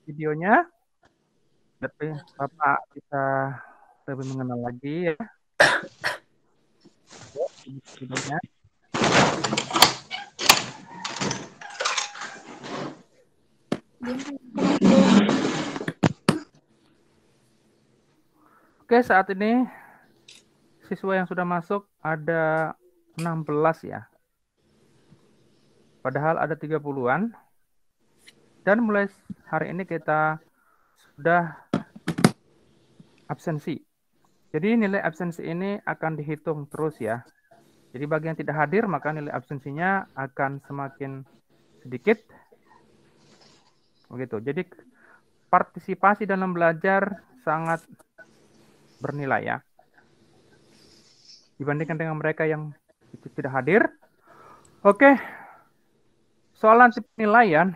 videonya, tapi Bapak bisa lebih mengenal lagi ya videonya. Oke, saat ini siswa yang sudah masuk ada 16 ya. Padahal ada 30-an. Dan mulai hari ini kita sudah absensi. Jadi nilai absensi ini akan dihitung terus ya. Jadi bagi yang tidak hadir maka nilai absensinya akan semakin sedikit. Begitu. Jadi partisipasi dalam belajar sangat bernilai ya. Dibandingkan dengan mereka yang tidak hadir. Oke. Soal nanti penilaian,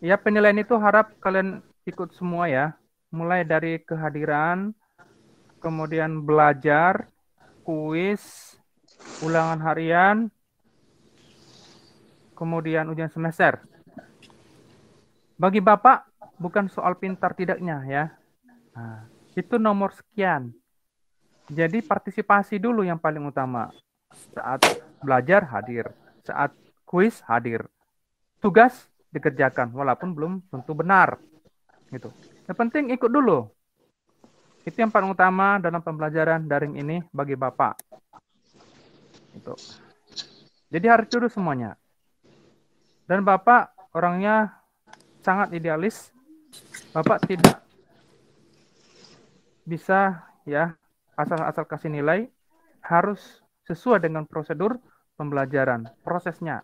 ya penilaian itu harap kalian ikut semua ya. Mulai dari kehadiran, kemudian belajar, kuis, ulangan harian, kemudian ujian semester. Bagi Bapak, bukan soal pintar tidaknya ya. Nah, itu nomor sekian. Jadi partisipasi dulu yang paling utama. Saat belajar hadir, saat kuis hadir. Tugas dikerjakan walaupun belum tentu benar. Gitu. Yang penting ikut dulu. Itu yang paling utama dalam pembelajaran daring ini bagi Bapak. Itu. Jadi harus dulu semuanya. Dan Bapak orangnya sangat idealis. Bapak tidak bisa ya asal-asal kasih nilai, harus sesuai dengan prosedur pembelajaran, prosesnya.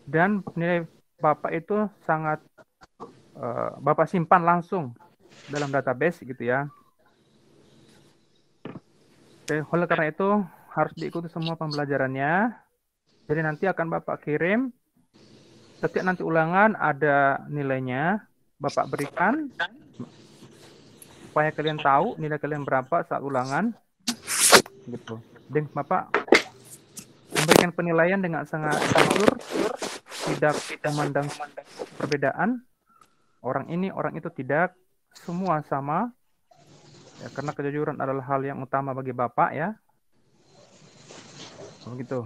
Dan nilai Bapak itu sangat Bapak simpan langsung dalam database gitu ya. Oke, oleh karena itu harus diikuti semua pembelajarannya. Jadi nanti akan Bapak kirim. Setiap nanti ulangan ada nilainya, Bapak berikan supaya kalian tahu nilai kalian berapa saat ulangan. Gitu. Dan Bapak memberikan penilaian dengan sangat jujur, tidak memandang perbedaan. Orang ini, orang itu tidak, semua sama. Ya, karena kejujuran adalah hal yang utama bagi Bapak ya. Begitu.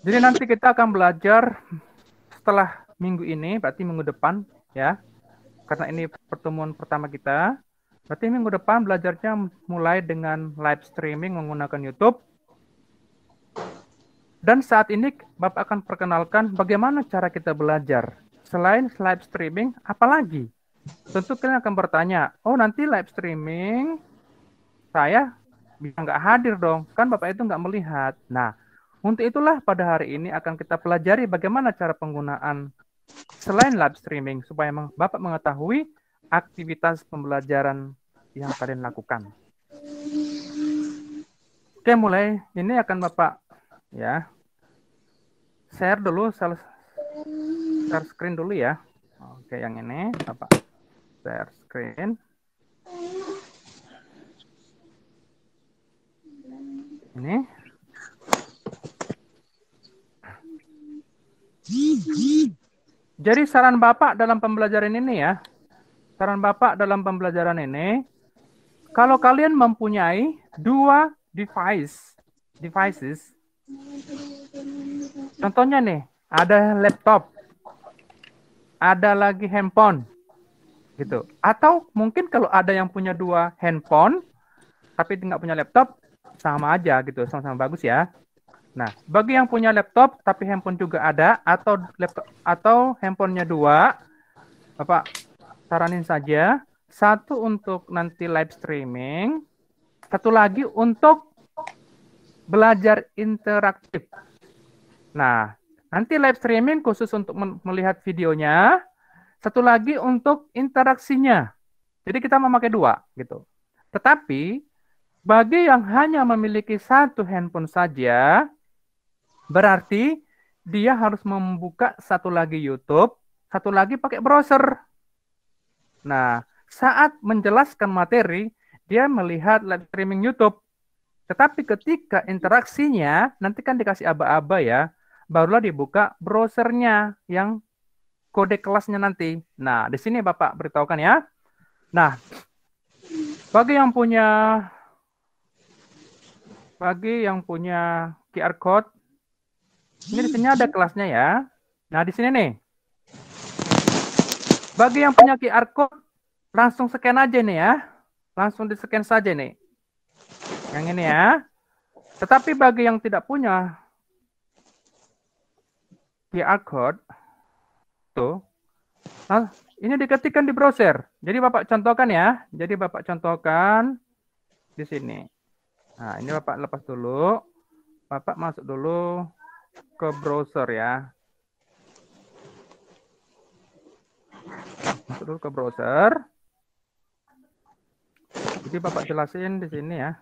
Jadi nanti kita akan belajar setelah minggu ini, berarti minggu depan ya. Karena ini pertemuan pertama kita. Berarti minggu depan belajarnya mulai dengan live streaming menggunakan YouTube. Dan saat ini Bapak akan perkenalkan bagaimana cara kita belajar. Selain live streaming, apalagi? Tentu kalian akan bertanya, oh nanti live streaming saya bisa nggak hadir dong, kan Bapak itu nggak melihat. Nah, untuk itulah pada hari ini akan kita pelajari bagaimana cara penggunaan selain live streaming, supaya Bapak mengetahui aktivitas pembelajaran yang kalian lakukan. Oke, mulai ini akan Bapak ya share dulu, share screen dulu ya. Oke, yang ini Bapak share screen. Ini. Jadi saran Bapak dalam pembelajaran ini ya, saran Bapak dalam pembelajaran ini, kalau kalian mempunyai dua devices, contohnya nih, ada laptop, ada lagi handphone, gitu. Atau mungkin kalau ada yang punya dua handphone, tapi nggak punya laptop, sama aja gitu, sama-sama bagus ya. Nah, bagi yang punya laptop tapi handphone juga ada, atau laptop atau handphonenya dua, Bapak saranin saja, satu untuk nanti live streaming, satu lagi untuk belajar interaktif. Nah, nanti live streaming khusus untuk melihat videonya, satu lagi untuk interaksinya. Jadi kita memakai dua gitu. Tetapi bagi yang hanya memiliki satu handphone saja, berarti dia harus membuka satu lagi YouTube, satu lagi pakai browser. Nah, saat menjelaskan materi, dia melihat live streaming YouTube. Tetapi ketika interaksinya, nanti kan dikasih aba-aba ya, barulah dibuka browsernya yang kode kelasnya nanti. Nah, di sini Bapak beritahukan ya. Nah, bagi yang punya QR code, ini di sini ada kelasnya ya. Nah, di sini nih. Bagi yang punya QR code, langsung scan aja nih ya. Langsung di-scan saja nih. Yang ini ya. Tetapi bagi yang tidak punya QR code, tuh, nah, ini diketikkan di browser. Jadi Bapak contohkan ya. Jadi Bapak contohkan di sini. Nah, ini Bapak lepas dulu. Bapak masuk dulu ke browser ya. Masuk dulu ke browser. Jadi Bapak jelasin di sini ya.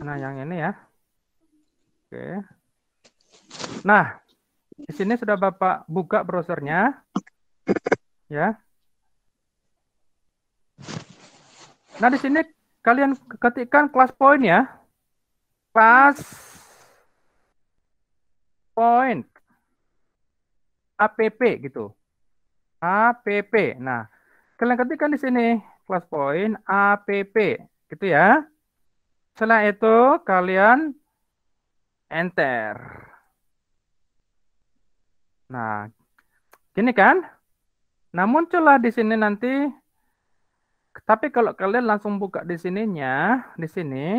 Nah, yang ini ya. Oke. Nah, di sini sudah Bapak buka browsernya. Ya. Nah, di sini kalian ketikkan class point ya. Class point app gitu. App. Nah, kalian ketikkan di sini class point app gitu ya. Setelah itu kalian enter. Nah, gini kan? Nah, muncullah di sini nanti. Tapi kalau kalian langsung buka di sininya, di sini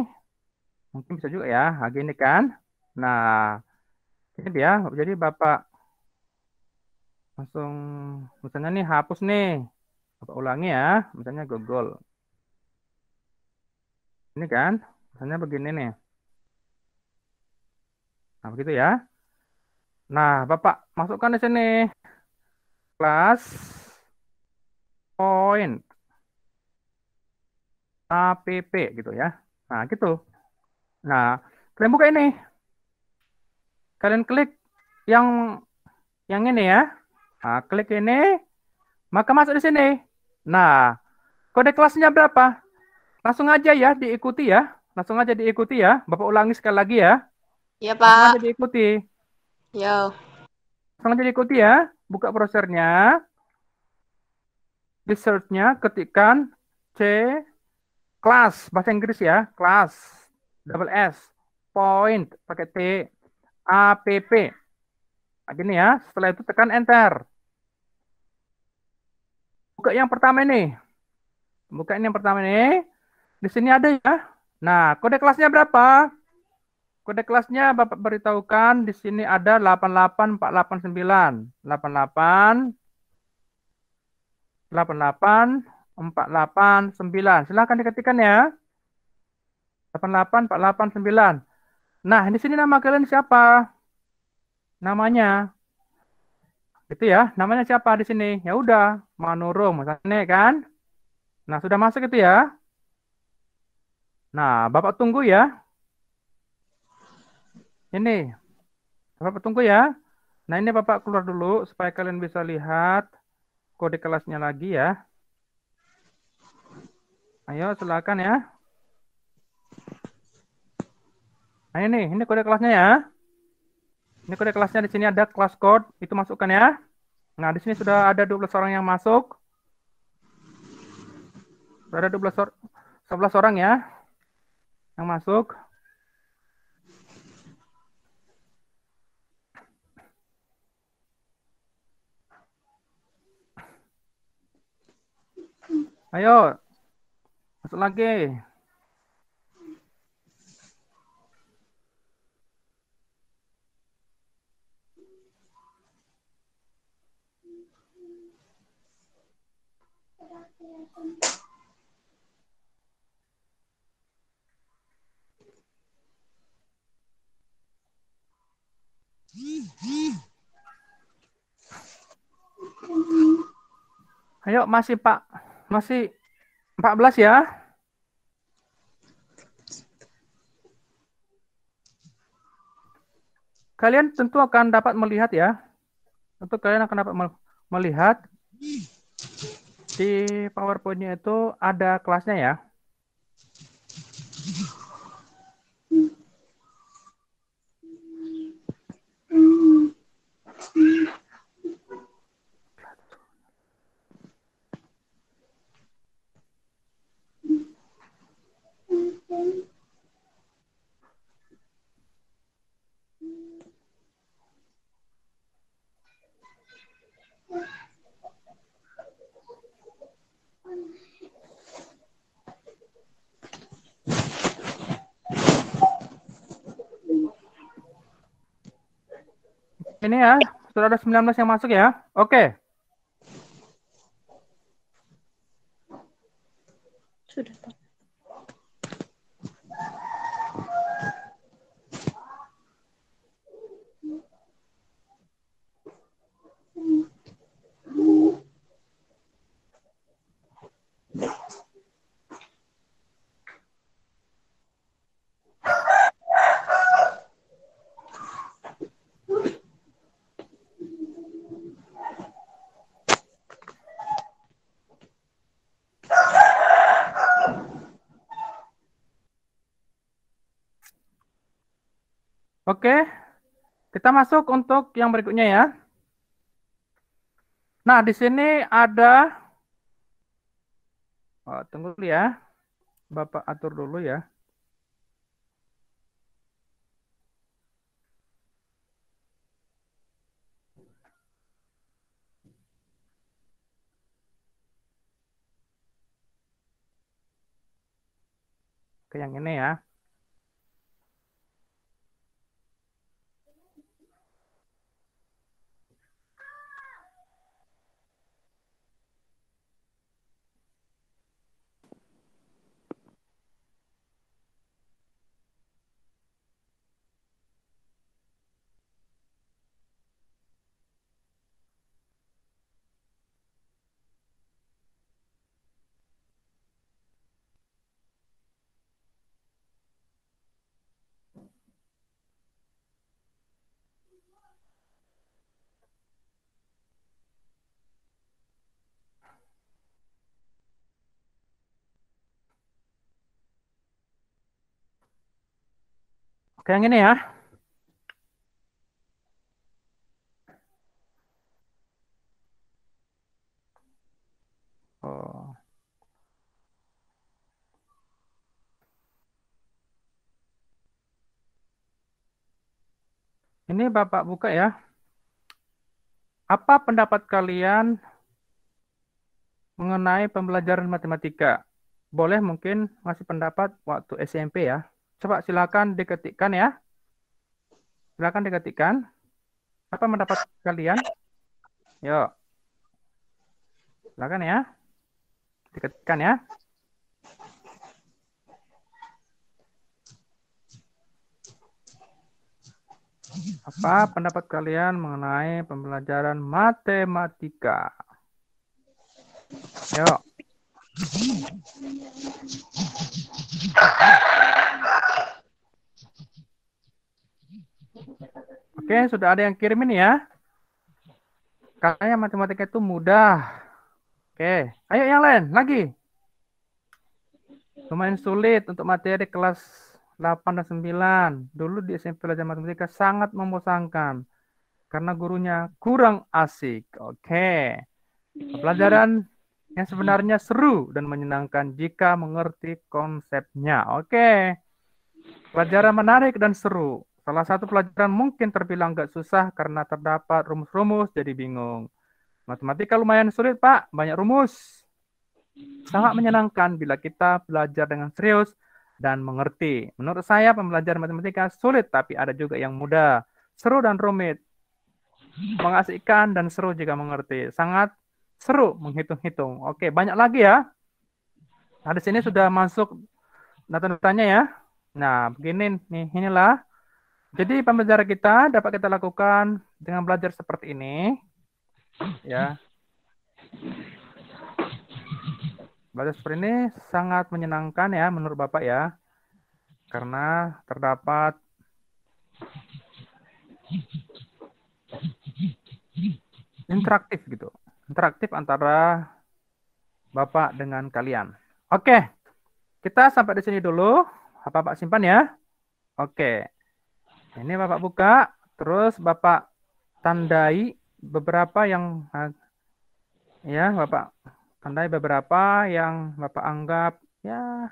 mungkin bisa juga ya. Nah, gini kan? Nah, ini dia. Jadi Bapak langsung misalnya nih hapus nih. Bapak ulangi ya, misalnya Google. Ini kan, misalnya begini nih. Nah, begitu ya. Nah, Bapak masukkan di sini class point app gitu ya. Nah, gitu. Nah, kalian buka ini. Kalian klik yang ini ya. Nah, klik ini, maka masuk di sini. Nah, kode kelasnya berapa? Langsung aja ya diikuti ya. Langsung aja diikuti ya. Bapak ulangi sekali lagi ya. Ya, Langsung aja Pak. diikuti. Yo. Langsung aja diikuti ya. Buka browsernya. Di search-nya ketikkan C class bahasa Inggris ya. Class double S point pakai T app. Nah, gini ya. Setelah itu tekan enter. Buka yang pertama ini. Buka ini yang pertama ini. Di sini ada ya. Nah, kode kelasnya berapa? Kode kelasnya Bapak beritahukan di sini ada 88489. 88489. Silahkan diketikkan ya. 88489. Nah, di sini nama kalian siapa? Namanya. Itu ya, namanya siapa di sini? Ya udah, Manurung misalnya kan. Nah, sudah masuk itu ya. Nah, Bapak tunggu ya. Ini. Bapak tunggu ya. Nah, ini Bapak keluar dulu supaya kalian bisa lihat kode kelasnya lagi ya. Ayo, silakan ya. Nah, ini kode kelasnya ya. Ini kode kelasnya di sini ada kelas code, itu masukkan ya. Nah, di sini sudah ada 12 orang yang masuk. Sudah ada 11 orang ya yang masuk. Ayo, masuk lagi. Ayo, masih Pak. Masih 14 ya. Kalian tentu akan dapat melihat ya. Tentu kalian akan dapat melihat di PowerPoint-nya itu ada kelasnya ya. Ini ya, sudah ada 19 yang masuk ya. Oke. Sudah tahu. Oke, kita masuk untuk yang berikutnya ya. Nah, di sini ada, oh, tunggu dulu ya. Bapak atur dulu ya. Ke yang ini ya. Oke, yang ini ya. Oh. Ini Bapak buka ya. Apa pendapat kalian mengenai pembelajaran matematika? Boleh mungkin ngasih pendapat waktu SMP ya. Coba silakan diketikkan ya. Silakan diketikkan. Apa pendapat kalian? Yuk, silakan ya. Diketikkan ya. Apa pendapat kalian mengenai pembelajaran matematika? Yuk. Oke, sudah ada yang kirim ini ya. Katanya matematika itu mudah. Oke, ayo yang lain lagi. Lumayan sulit untuk materi kelas 8 dan 9. Dulu di SMP belajar matematika sangat membosankan karena gurunya kurang asik. Oke. Pelajaran yang sebenarnya seru dan menyenangkan jika mengerti konsepnya. Oke. Pelajaran menarik dan seru. Salah satu pelajaran mungkin terbilang gak susah karena terdapat rumus-rumus jadi bingung. Matematika lumayan sulit, Pak. Banyak rumus. Sangat menyenangkan bila kita belajar dengan serius dan mengerti. Menurut saya, pembelajaran matematika sulit, tapi ada juga yang mudah, seru dan rumit, mengasihkan dan seru jika mengerti. Sangat seru menghitung-hitung. Oke, banyak lagi ya. Nah, di sini sudah masuk data-datanya ya. Nah, begini nih, inilah. Jadi pembelajaran kita dapat kita lakukan dengan belajar seperti ini, ya. Belajar seperti ini sangat menyenangkan ya menurut Bapak ya, karena terdapat interaktif gitu. Interaktif antara Bapak dengan kalian. Oke, kita sampai di sini dulu. Bapak simpan ya. Oke, ini Bapak buka, terus Bapak tandai beberapa yang ya Bapak tandai beberapa yang Bapak anggap ya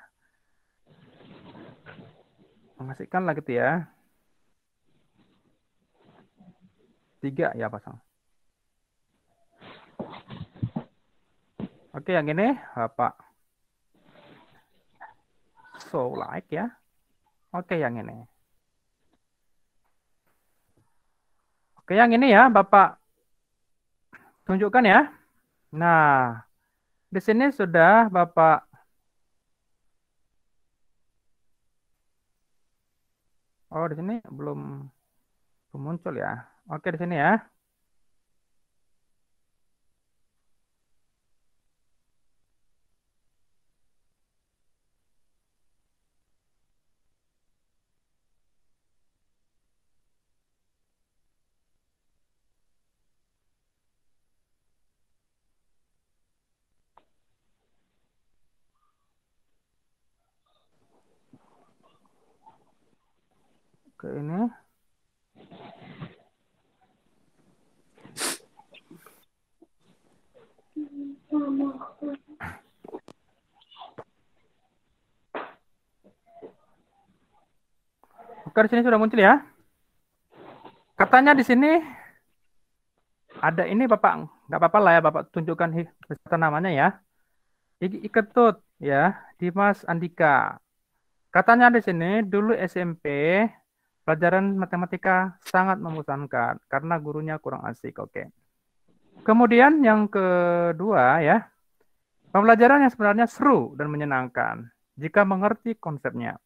mengasihkan lah gitu ya. 3 ya pasang. Oke, yang ini Bapak show like ya. Oke, yang ini. Oke, yang ini ya, Bapak tunjukkan ya. Nah, di sini sudah Bapak. Oh, di sini belum muncul ya. Oke, di sini ya. Oke, ini. Oke, di sini sudah muncul ya. Katanya di sini ada ini Bapak, nggak apa-apa lah ya Bapak tunjukkan beserta namanya ya. Iketut ya, Dimas Andika. Katanya di sini dulu SMP pelajaran matematika sangat membosankan karena gurunya kurang asik. Oke. Kemudian yang kedua ya, pembelajaran yang sebenarnya seru dan menyenangkan jika mengerti konsepnya.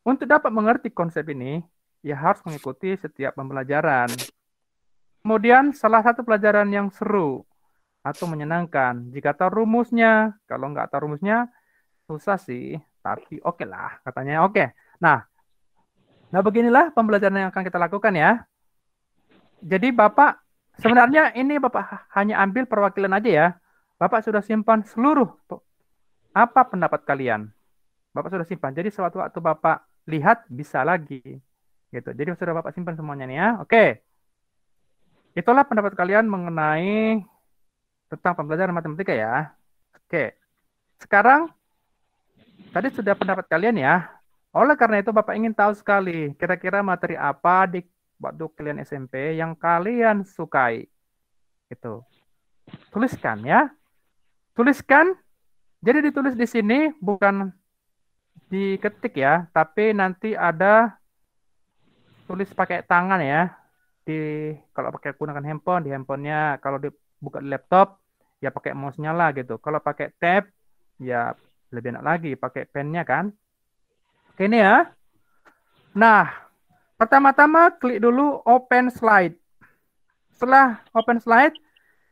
Untuk dapat mengerti konsep ini, ya harus mengikuti setiap pembelajaran. Kemudian salah satu pelajaran yang seru atau menyenangkan jika tahu rumusnya. Kalau nggak tahu rumusnya, susah sih, tapi oke lah katanya oke. Nah, beginilah pembelajaran yang akan kita lakukan ya. Jadi Bapak, sebenarnya ini Bapak hanya ambil perwakilan aja ya. Bapak sudah simpan seluruh apa pendapat kalian. Bapak sudah simpan. Jadi suatu waktu Bapak lihat bisa lagi. Gitu. Jadi sudah Bapak simpan semuanya nih ya. Oke. Itulah pendapat kalian mengenai tentang pembelajaran matematika ya. Oke. Sekarang tadi sudah pendapat kalian ya. Oleh karena itu Bapak ingin tahu sekali kira-kira materi apa di waktu kalian SMP yang kalian sukai. Gitu. Tuliskan ya. Tuliskan. Jadi ditulis di sini bukan diketik ya, tapi nanti ada tulis pakai tangan ya. Di kalau pakai gunakan handphone di handphonenya, kalau dibuka di laptop ya pakai mouse-nya lah gitu. Kalau pakai tab ya lebih enak lagi pakai pennya kan. Oke ini ya. Nah, pertama-tama klik dulu open slide. Setelah open slide,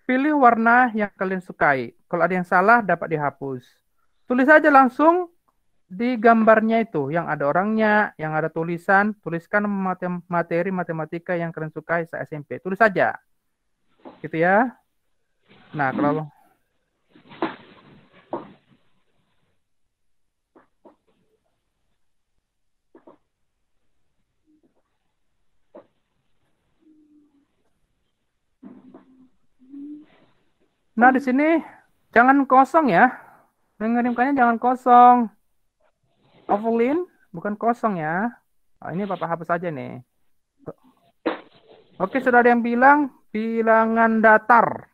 pilih warna yang kalian sukai. Kalau ada yang salah dapat dihapus. Tulis aja langsung di gambarnya itu yang ada orangnya, yang ada tulisan, tuliskan materi matematika yang kalian sukai saat SMP. Tulis saja. Gitu ya. Nah, kalau Nah, di sini jangan kosong ya. Mengirimkannya jangan kosong. Offline bukan kosong ya. Nah, ini Bapak hapus aja nih. Oke, sudah ada yang bilang bilangan datar.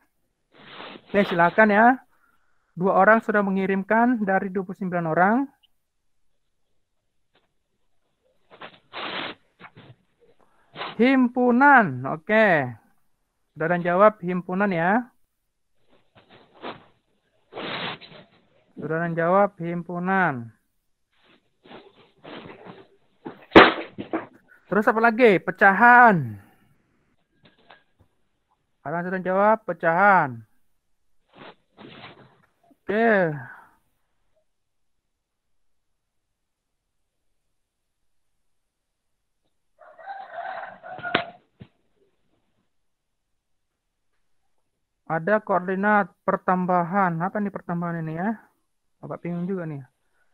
Oke, silakan ya. 2 orang sudah mengirimkan dari 29 orang. Himpunan. Oke. Sudah ada yang jawab himpunan ya. Sudah ada yang jawab himpunan. Terus apa lagi? Pecahan. Kalian sudah jawab pecahan. Oke. Ada koordinat pertambahan. Apa nih pertambahan ini ya? Bapak bingung juga nih.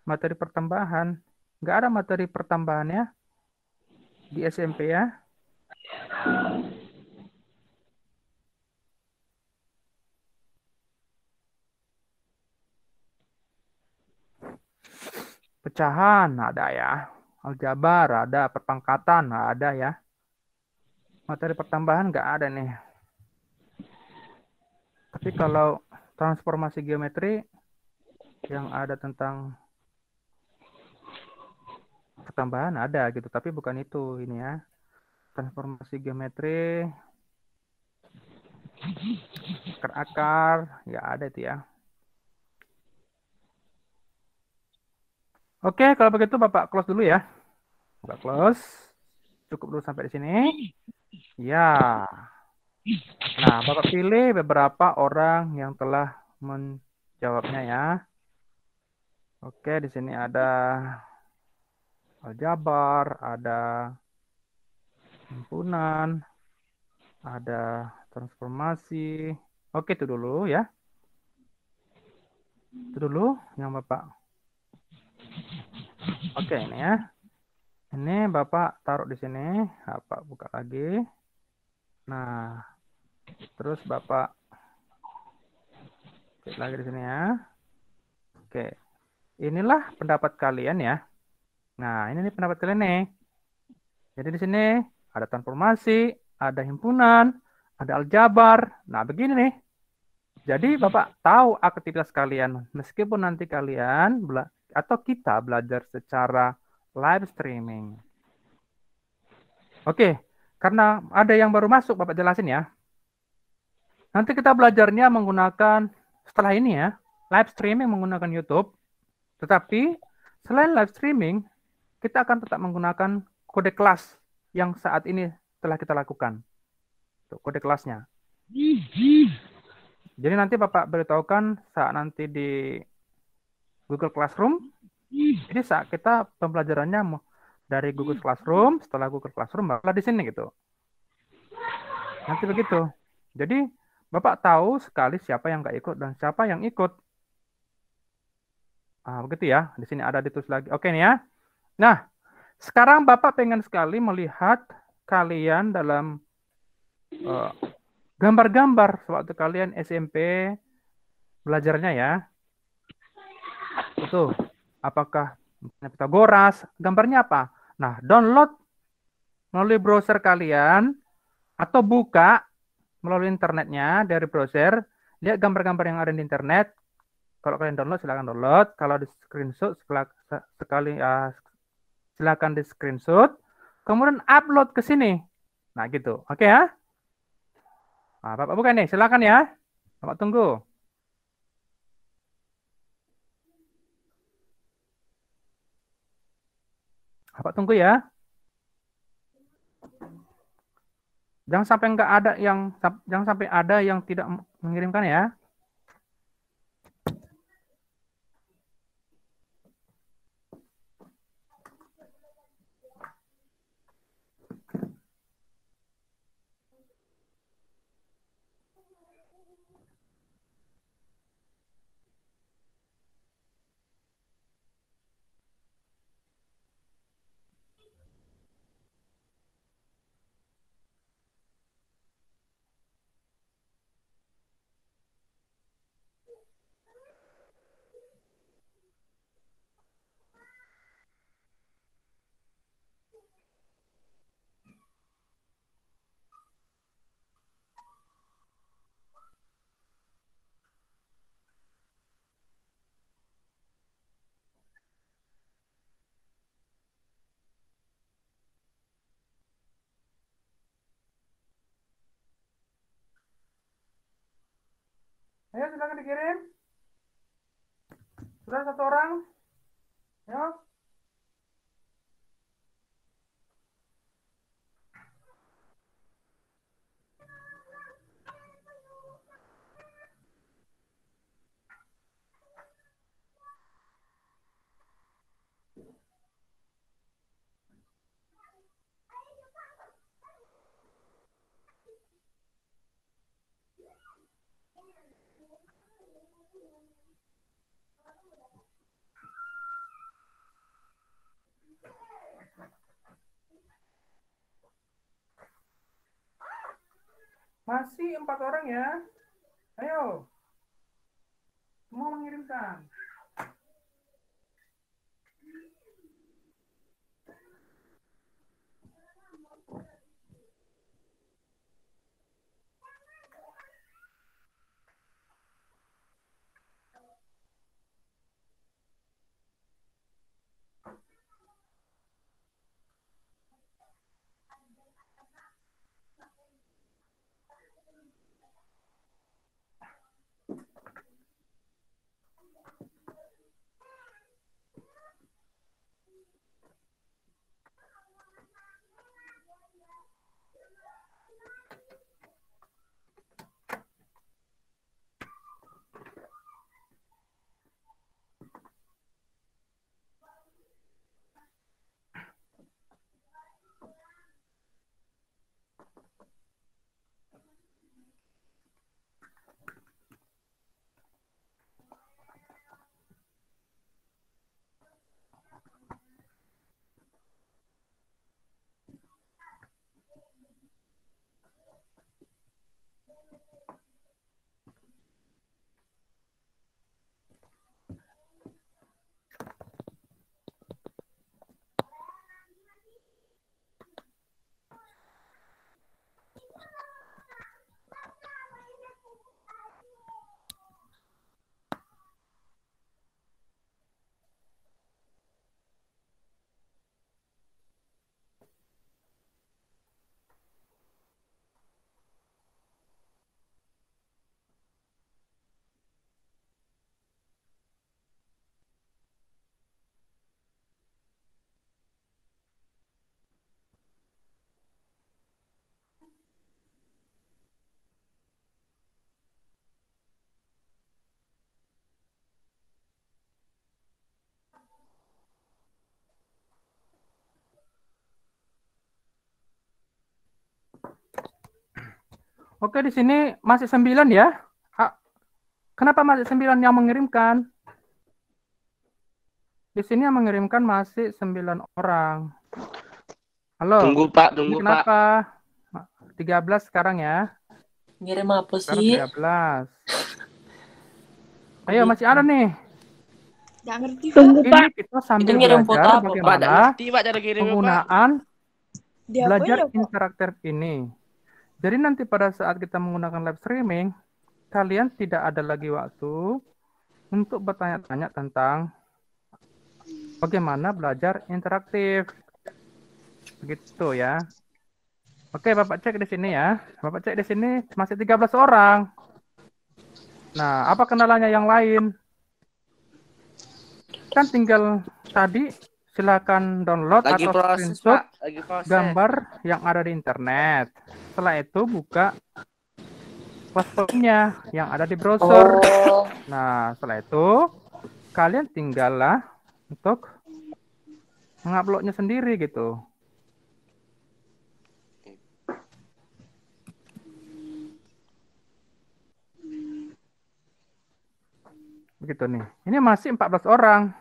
Materi pertambahan. Nggak ada materi pertambahan ya di SMP ya. Pecahan ada ya. Aljabar ada. Perpangkatan ada ya. Materi pertambahan nggak ada nih. Tapi kalau transformasi geometri yang ada tentang pertambahan ada gitu. Tapi bukan itu ini ya. Transformasi geometri Akar-akar, ya ada itu ya. Oke, kalau begitu Bapak close dulu ya. Bapak close. Cukup dulu sampai di sini. Ya. Nah, Bapak pilih beberapa orang yang telah menjawabnya ya. Oke, di sini ada aljabar, ada himpunan, ada transformasi. Oke, itu dulu ya. Itu dulu yang Bapak. Oke, ini ya. Ini Bapak taruh di sini. Bapak buka lagi. Nah, terus Bapak klik lagi di sini ya. Oke. Inilah pendapat kalian ya. Nah, ini nih pendapat kalian nih. Jadi di sini ada transformasi, ada himpunan, ada aljabar. Nah, begini nih. Jadi Bapak tahu aktivitas kalian. Meskipun nanti kalian atau kita belajar secara live streaming. Oke, karena ada yang baru masuk, Bapak jelasin ya. Nanti kita belajarnya menggunakan, setelah ini ya, live streaming menggunakan YouTube. Tetapi, selain live streaming, kita akan tetap menggunakan kode kelas yang saat ini telah kita lakukan. Tuh, kode kelasnya. Jadi nanti Bapak beritahukan saat nanti di Google Classroom. Jadi saat kita pembelajarannya dari Google Classroom, setelah Google Classroom, barulah di sini gitu. Nanti begitu. Jadi Bapak tahu sekali siapa yang nggak ikut dan siapa yang ikut. Ah, begitu ya. Di sini ada ditulis lagi. Oke nih ya. Nah, sekarang Bapak pengen sekali melihat kalian dalam gambar-gambar sewaktu kalian SMP belajarnya ya. Itu apakah Pitagoras, gambarnya apa? Nah, download melalui browser kalian atau buka melalui internetnya dari browser, lihat gambar-gambar yang ada di internet. Kalau kalian download, silakan download. Kalau di screenshot, silakan di screenshot. Kemudian upload ke sini. Nah, gitu. Oke ya? Nah, Bapak buka nih, silakan ya. Bapak tunggu. Bapak tunggu ya. Jangan sampai ada yang tidak mengirimkan ya. Ayo silakan dikirim. Sudah satu orang. Ayo. Masih 4 orang ya. Ayo. Semua mengirimkan. Oke, di sini masih 9 ya. Kenapa masih 9 yang mengirimkan? Di sini yang mengirimkan masih 9 orang. Halo. Tunggu Pak, Ini tunggu Pak. kenapa? 13 sekarang ya. Ngirim apa Sekarang sih? 13. Ayo, masih ada nih. Nggak ngerti, Pak. Tunggu, Ini Pak. kita sambil Itu ngirim foto belajar apa, Pak? Pak, nggak bagaimana ngerti Pak cara kirimnya Pak. penggunaan Diapain belajar ya, Pak? interaktif ini. Jadi nanti pada saat kita menggunakan live streaming, kalian tidak ada lagi waktu untuk bertanya-tanya tentang bagaimana belajar interaktif. Begitu ya. Oke, Bapak cek di sini ya. Bapak cek di sini masih 13 orang. Nah, apa kenalannya yang lain? Kan tinggal tadi silakan download Lagi atau proses screenshot Pak, lagi proses. gambar yang ada di internet. Setelah itu buka platformnya yang ada di browser. Oh, Nah, setelah itu kalian tinggallah untuk menguploadnya sendiri gitu. Begitu nih. Ini masih 14 orang.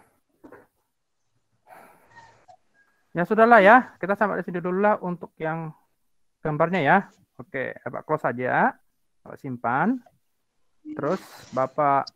Ya sudahlah ya, kita sampai di sini dulu lah untuk yang gambarnya ya. Oke, Bapak close aja. Bapak simpan. Terus Bapak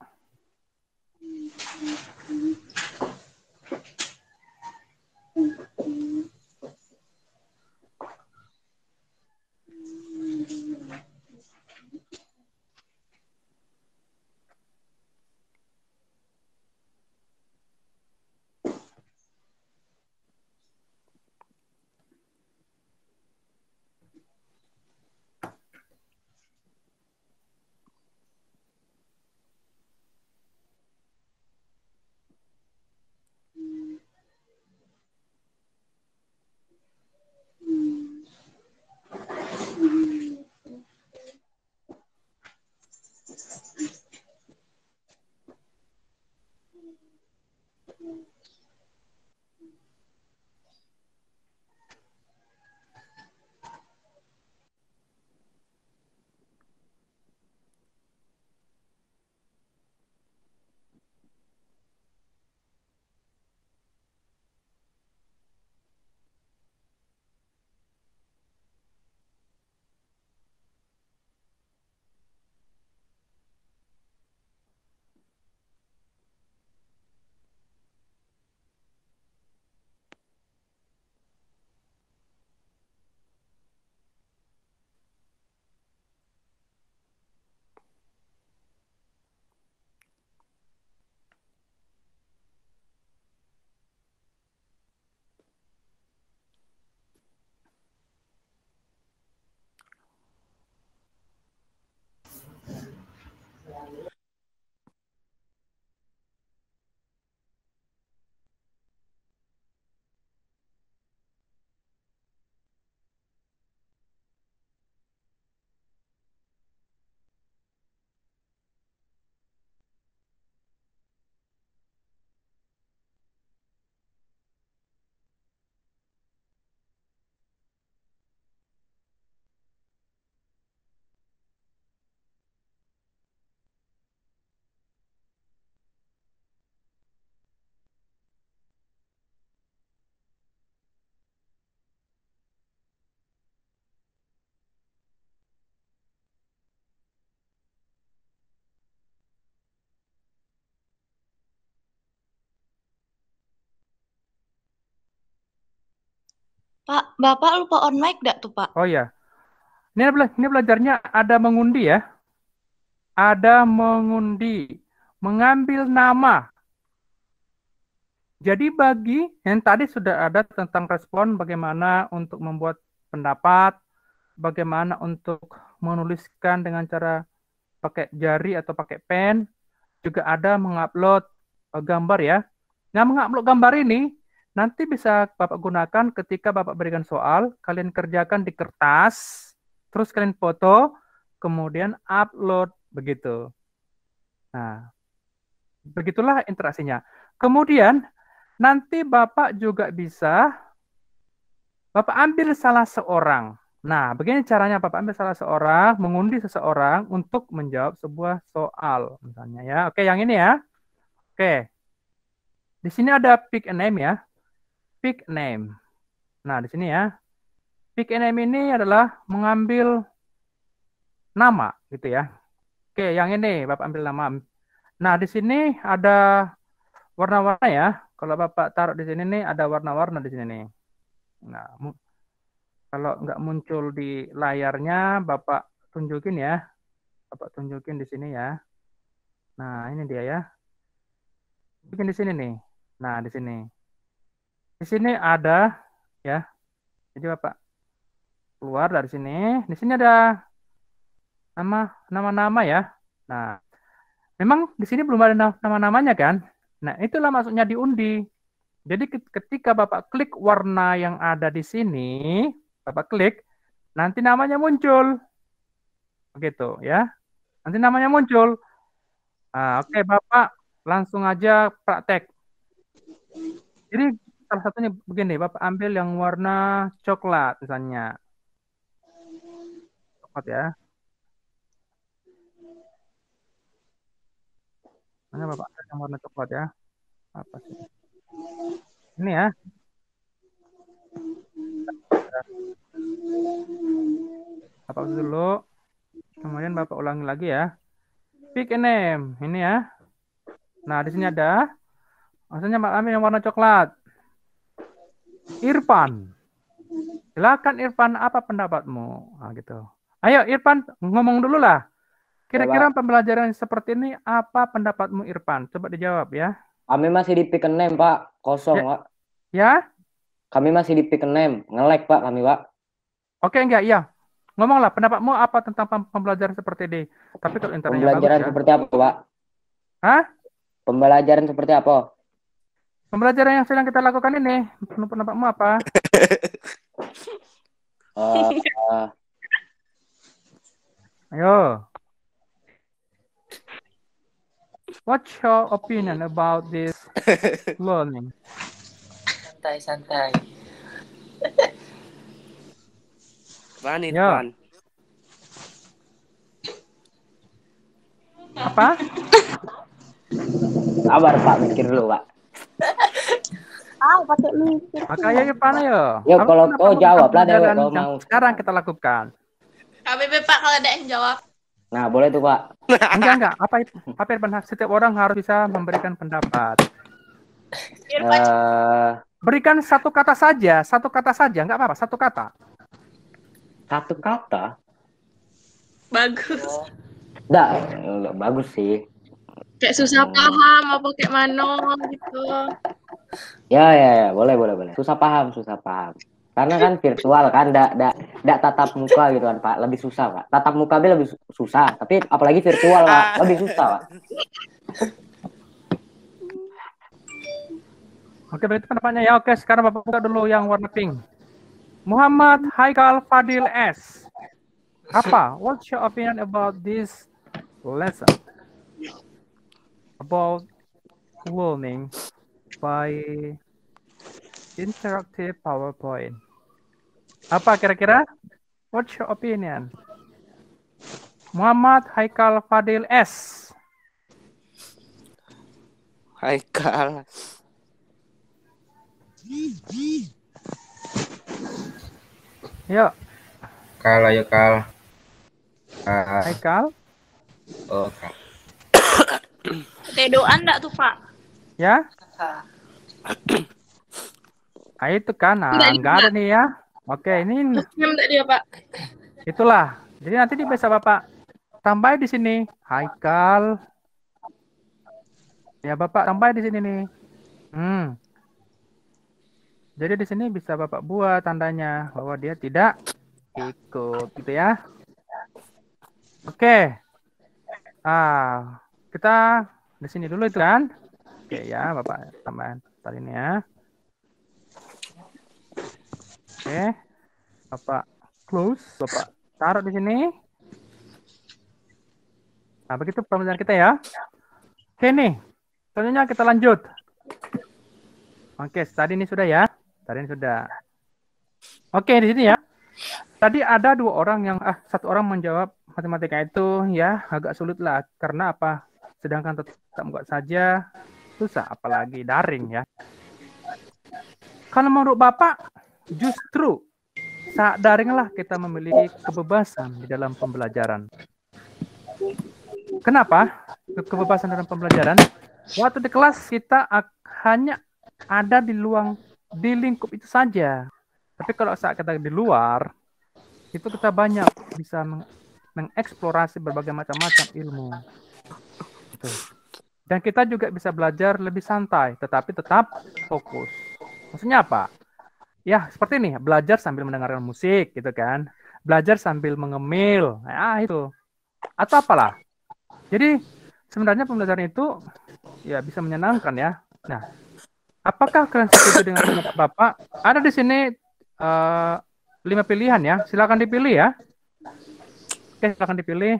Pak, Bapak lupa on mic nggak tuh, Pak? oh ya. Ini belajarnya ada mengundi ya. Ada mengundi, mengambil nama. Jadi bagi yang tadi sudah ada tentang respon bagaimana untuk membuat pendapat, bagaimana untuk menuliskan dengan cara pakai jari atau pakai pen, juga ada mengupload gambar ya. Nah, mengupload gambar ini nanti bisa Bapak gunakan ketika Bapak berikan soal, kalian kerjakan di kertas, terus kalian foto, kemudian upload begitu. Nah, begitulah interaksinya. Kemudian nanti Bapak juga bisa Bapak ambil salah seorang. Nah, begini caranya Bapak ambil salah seorang, mengundi seseorang untuk menjawab sebuah soal. Misalnya ya. Oke, yang ini ya. Oke. Di sini ada pick a name ya. Pick a name. Nah, di sini ya. Pick a name ini adalah mengambil nama gitu ya. Oke, yang ini Bapak ambil nama. Nah, di sini ada warna-warna ya. Kalau Bapak taruh di sini nih ada warna-warna di sini nih. Nah, kalau nggak muncul di layarnya, Bapak tunjukin ya. Bapak tunjukin di sini ya. Nah, ini dia ya. Bikin di sini nih. Nah, di sini. Di sini ada ya. Jadi Bapak keluar dari sini. Di sini ada nama-nama ya. Nah, memang di sini belum ada nama-namanya kan? Nah, itulah maksudnya diundi. Jadi ketika Bapak klik warna yang ada di sini, Bapak klik, nanti namanya muncul. Begitu ya. Nanti namanya muncul. Nah, oke, Bapak langsung aja praktek. Jadi salah satunya begini, Bapak ambil yang warna coklat misalnya. Coklat ya. Mana Bapak ambil yang warna coklat ya. Apa sih? Ini ya. Bapak usus dulu. Kemudian Bapak ulangi lagi ya. Pick a name. Ini ya. Nah, di sini ada. Maksudnya Bapak ambil yang warna coklat. Irfan. Silakan Irfan, apa pendapatmu? Nah, gitu. Ayo Irfan, ngomong dulu lah. Kira-kira pembelajaran seperti ini apa pendapatmu Irfan? Coba dijawab ya. Kami masih di pick and name, Pak. Kosong, Ya. Pak. Ya? Kami masih di pick and name. Nge-lag, Pak, kami, Pak. Oke, enggak, ya. Ngomonglah pendapatmu apa tentang pembelajaran seperti ini. Tapi kalau internetnya bagus Pembelajaran ya. seperti apa, Pak? Hah? Pembelajaran seperti apa? Pembelajaran yang sedang kita lakukan ini. Pendapatmu apa? Ayo. What's your opinion about this learning? Santai. Pan, Ya. Irfan. Apa? Sabar, Pak. Mikir dulu, Pak. Pakai mikir. Makanya Irfan ayo. Yuk, kalau kau jawab lah, Dewa, Pembelajaran kalau yang mau. sekarang kita lakukan. KBB Pak kalau ada yang jawab. Nah, boleh tuh, Pak. Enggak. Apa Irfan? Setiap orang harus bisa memberikan pendapat. Berikan satu kata saja, enggak apa-apa, satu kata. Satu kata? Bagus. Enggak, bagus sih. Kayak susah paham apa kayak mana gitu. Ya, boleh. Susah paham. Karena kan virtual kan, enggak tatap muka gitu kan, Pak. Lebih susah, Pak. Tatap muka lebih susah, tapi apalagi virtual, Pak. Lebih susah, Pak. Oke, berarti pendapatnya ya. Oke, sekarang Bapak buka dulu yang warna pink. Muhammad Haikal Fadil S. Apa? What's your opinion about this lesson? About learning by interactive PowerPoint. Apa kira-kira? What's your opinion? Muhammad Haikal Fadil S. Haikal. Yuk. Ayo Kal. Haikal. Oh, Kal. Doa enggak tuh Pak? Ya. Itu kan, enggak ada nih ya. Oke, ini Enggak dia Pak. itulah. Jadi nanti bisa Bapak tambah di sini Haikal. Ya Bapak tambah di sini nih. Jadi di sini bisa Bapak buat tandanya bahwa dia tidak ikut, gitu ya. Oke. Kita di sini dulu itu kan. Oke ya, Bapak tambahan tadi ini ya. Oke. Bapak close, Bapak taruh di sini. Nah, begitu pembelajaran kita ya. Oke nih. Selanjutnya kita lanjut. Oke, tadi ini sudah ya. Tadi ini sudah. Oke, di sini ya. Tadi ada dua orang yang satu orang menjawab matematika itu ya agak sulit lah karena apa? Sedangkan tetap muka saja susah apalagi daring ya. Kalau menurut Bapak justru saat daringlah kita memiliki kebebasan di dalam pembelajaran. Kenapa? Kebebasan dalam pembelajaran. Waktu di kelas kita hanya ada di lingkup itu saja. Tapi kalau saat kita di luar, itu kita banyak bisa mengeksplorasi berbagai macam-macam ilmu. Gitu. Dan kita juga bisa belajar lebih santai, tetapi tetap fokus. Maksudnya apa? Ya, seperti ini, belajar sambil mendengarkan musik, gitu kan. Belajar sambil mengemil, itu. Atau apalah. Jadi, sebenarnya pembelajaran itu ya bisa menyenangkan ya. Nah, apakah kalian setuju dengan pendapat Bapak? Ada di sini 5 pilihan ya. Silakan dipilih ya. Oke, silakan dipilih.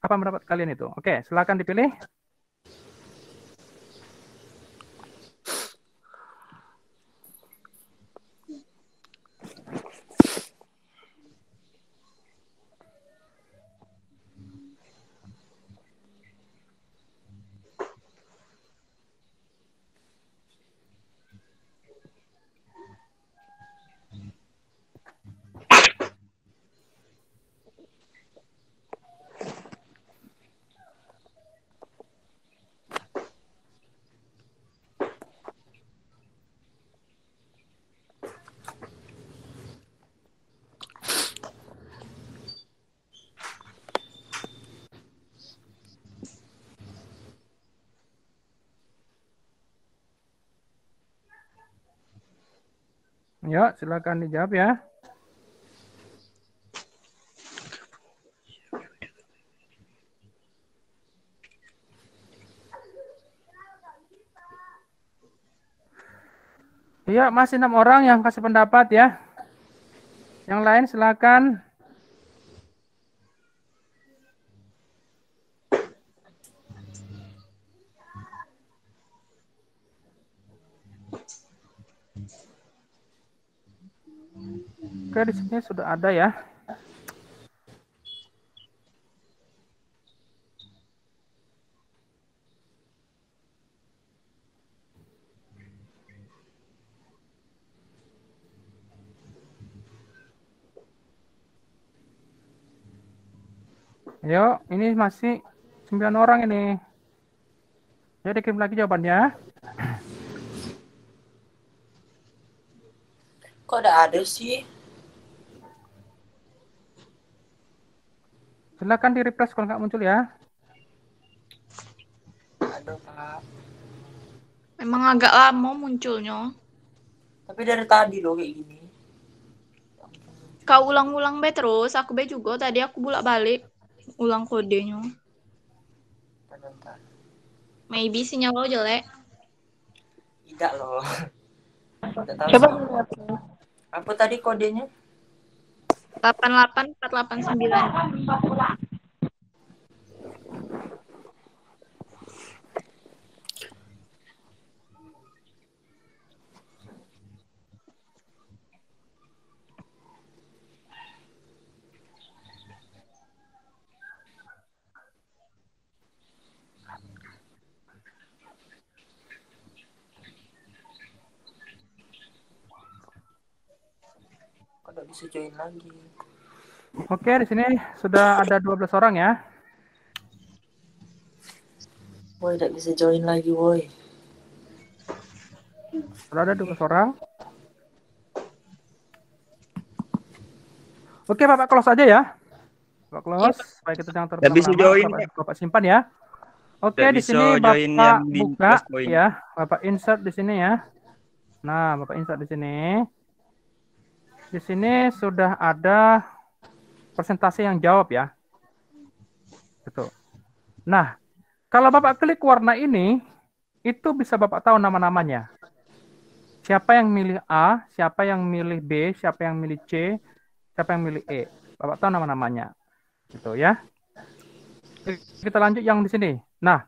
Apa pendapat kalian itu? Oke, silakan dipilih. Ya, silakan dijawab ya. Ya, masih 6 orang yang kasih pendapat ya. Yang lain silakan. Oke, di sini sudah ada ya. Yuk, ini masih 9 orang ini. Ya, dikirim lagi jawabannya. Kok udah ada sih? Silakan di-refresh kalau nggak muncul ya. Aduh, Pak. Memang agak lama munculnya. Tapi dari tadi loh kayak gini. Kau ulang-ulang be terus, aku be juga. Tadi aku bolak-balik ulang kodenya. Bentar. Maybe sinyal lo jelek. Tidak loh. Tidak tahu Coba sih. Apa tadi kodenya? 88489. Kok nggak bisa join lagi? Oke, di sini sudah ada 12 orang ya. Woi, nggak bisa join lagi, woi. Sudah ada 12 orang. Oke, Bapak close aja ya. Bapak close, supaya kita jangan Nggak bisa terlama-lama. join, Bapak simpan ya. Oke, Nggak di bisa sini join Bapak yang di buka plus point. ya. Bapak insert di sini ya. Nah, Bapak insert di sini. Di sini sudah ada presentasi yang jawab ya. Gitu. Nah, kalau Bapak klik warna ini, itu bisa Bapak tahu nama-namanya. Siapa yang milih A, siapa yang milih B, siapa yang milih C, siapa yang milih E. Bapak tahu nama-namanya. Gitu ya. Kita lanjut yang di sini. Nah,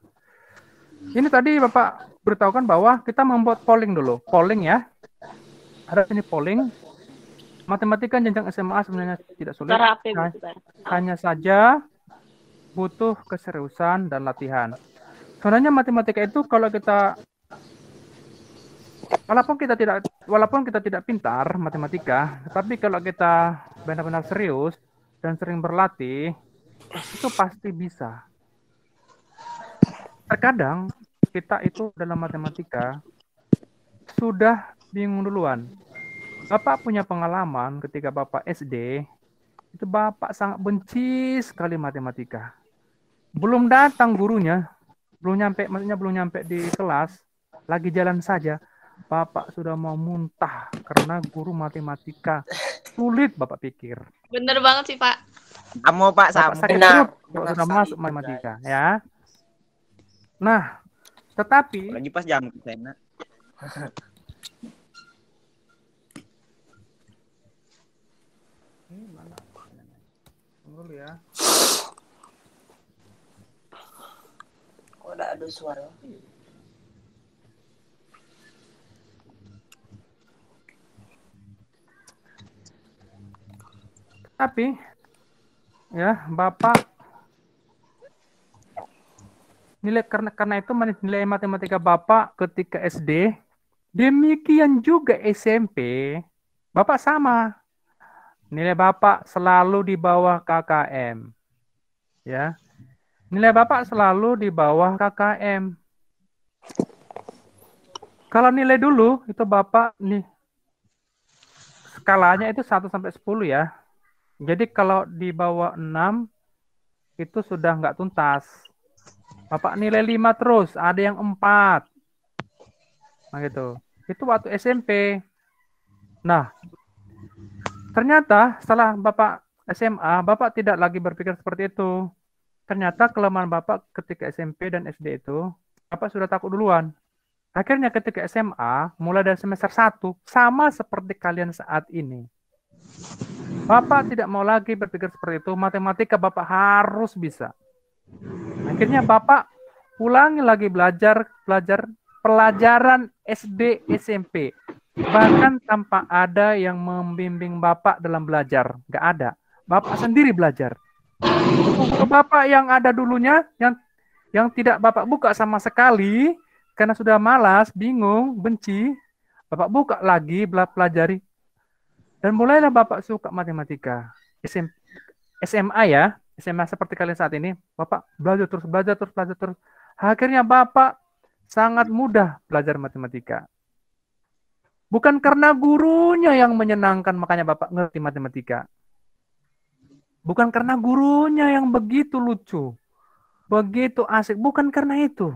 ini tadi Bapak beritahukan bahwa kita membuat polling dulu. Polling ya. Ada sini polling. Matematika jenjang SMA sebenarnya tidak sulit. Cara apa gitu kan? Hanya saja butuh keseriusan dan latihan. Sebenarnya matematika itu kalau kita walaupun kita tidak pintar matematika, tetapi kalau kita benar-benar serius dan sering berlatih, itu pasti bisa. Terkadang kita itu dalam matematika sudah bingung duluan. Bapak punya pengalaman ketika Bapak SD, itu Bapak sangat benci sekali matematika. Belum datang gurunya, belum nyampe di kelas, lagi jalan saja, Bapak sudah mau muntah karena guru matematika sulit Bapak pikir. Bener banget sih, Pak. Kamu Pak Bapak sama. sakit Benar, perut kalau benar sudah sekali, masuk matematika, ya. Nah, tetapi Lagi pas jam saya. ini mana? Tunggu dulu ya. Kok ada suara? Tapi ya, Bapak karena itu nilai matematika Bapak ketika SD, demikian juga SMP, Bapak sama. Nilai Bapak selalu di bawah KKM. Ya. Nilai Bapak selalu di bawah KKM. Kalau nilai dulu itu Bapak nih skalanya itu 1 sampai 10 ya. Jadi kalau di bawah 6 itu sudah nggak tuntas. Bapak nilai 5 terus, ada yang 4. Nah gitu. Itu waktu SMP. Nah, ternyata setelah Bapak SMA, Bapak tidak lagi berpikir seperti itu. Ternyata kelemahan Bapak ketika SMP dan SD itu, Bapak sudah takut duluan. Akhirnya ketika SMA, mulai dari semester 1, sama seperti kalian saat ini. Bapak tidak mau lagi berpikir seperti itu, matematika Bapak harus bisa. Akhirnya Bapak ulangi lagi belajar pelajaran SD, SMP. Bahkan tanpa ada yang membimbing Bapak dalam belajar. Nggak ada. Bapak sendiri belajar. Buku Bapak yang ada dulunya, yang tidak Bapak buka sama sekali, karena sudah malas, bingung, benci, Bapak buka lagi, pelajari. Dan mulailah Bapak suka matematika. SMA ya, SMA seperti kalian saat ini, Bapak belajar terus. Akhirnya Bapak sangat mudah belajar matematika. Bukan karena gurunya yang menyenangkan, makanya Bapak ngerti matematika. Bukan karena gurunya yang begitu lucu, begitu asik. Bukan karena itu.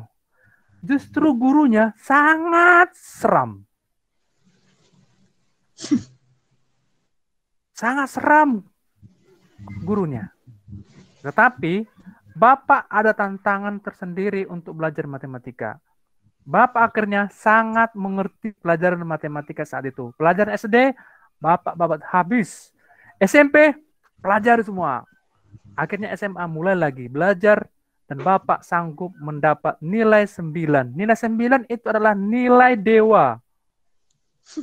Justru gurunya sangat seram. Sangat seram gurunya. Tetapi Bapak ada tantangan tersendiri untuk belajar matematika. Bapak akhirnya sangat mengerti pelajaran matematika saat itu. Pelajaran SD, Bapak habis. SMP, pelajari semua. Akhirnya SMA mulai lagi belajar dan Bapak sanggup mendapat nilai 9. Nilai 9 itu adalah nilai dewa.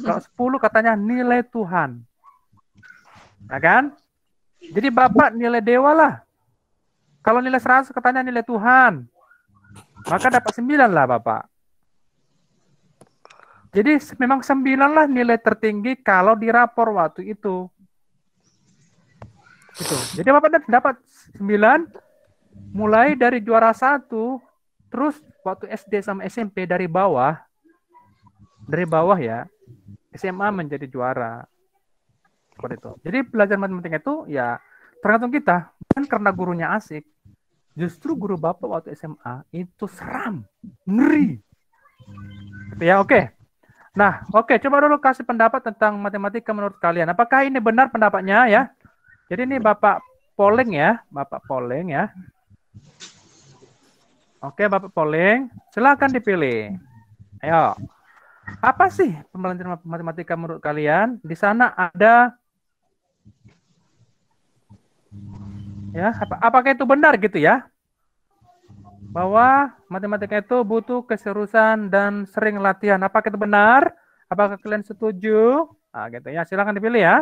Kalau 10 katanya nilai Tuhan. Nah kan? Jadi Bapak nilai dewa lah. Kalau nilai 100 katanya nilai Tuhan. Maka dapat 9 lah Bapak. Jadi memang 9 lah nilai tertinggi kalau di rapor waktu itu. Gitu. Jadi Bapak dapat 9 mulai dari juara 1, terus waktu SD sama SMP dari bawah ya, SMA menjadi juara. Seperti itu. Jadi belajar matematika itu ya tergantung kita. Bukan karena gurunya asik. Justru guru Bapak waktu SMA itu seram, ngeri. Ya oke. Nah oke, coba dulu kasih pendapat tentang matematika menurut kalian. Apakah ini benar pendapatnya ya? Jadi ini Bapak polling ya. Oke, Bapak polling. Silakan dipilih. Ayo. Apa sih pembelajaran matematika menurut kalian? Di sana ada ya, apakah itu benar gitu ya? Bahwa matematika itu butuh keseriusan dan sering latihan. Apakah itu benar? Apakah kalian setuju? Nah, gitu ya. Silakan dipilih ya.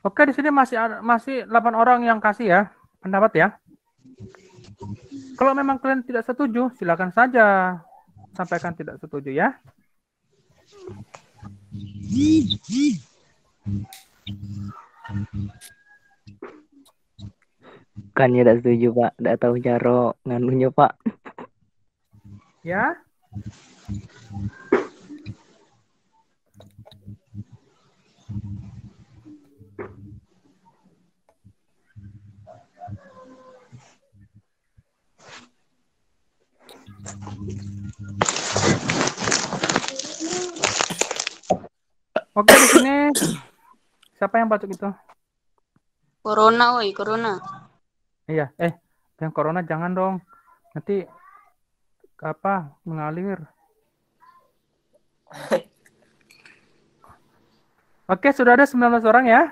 Oke, di sini masih 8 orang yang kasih ya pendapat ya. Kalau memang kalian tidak setuju, silakan saja sampaikan tidak setuju ya. Bukannya tidak setuju Pak, tidak tahu cara nganunya Pak. Ya. Oke, di sini siapa yang batuk itu? Corona, woi, corona. Iya, yang corona jangan dong. Nanti apa mengalir. Oke, sudah ada 19 orang ya.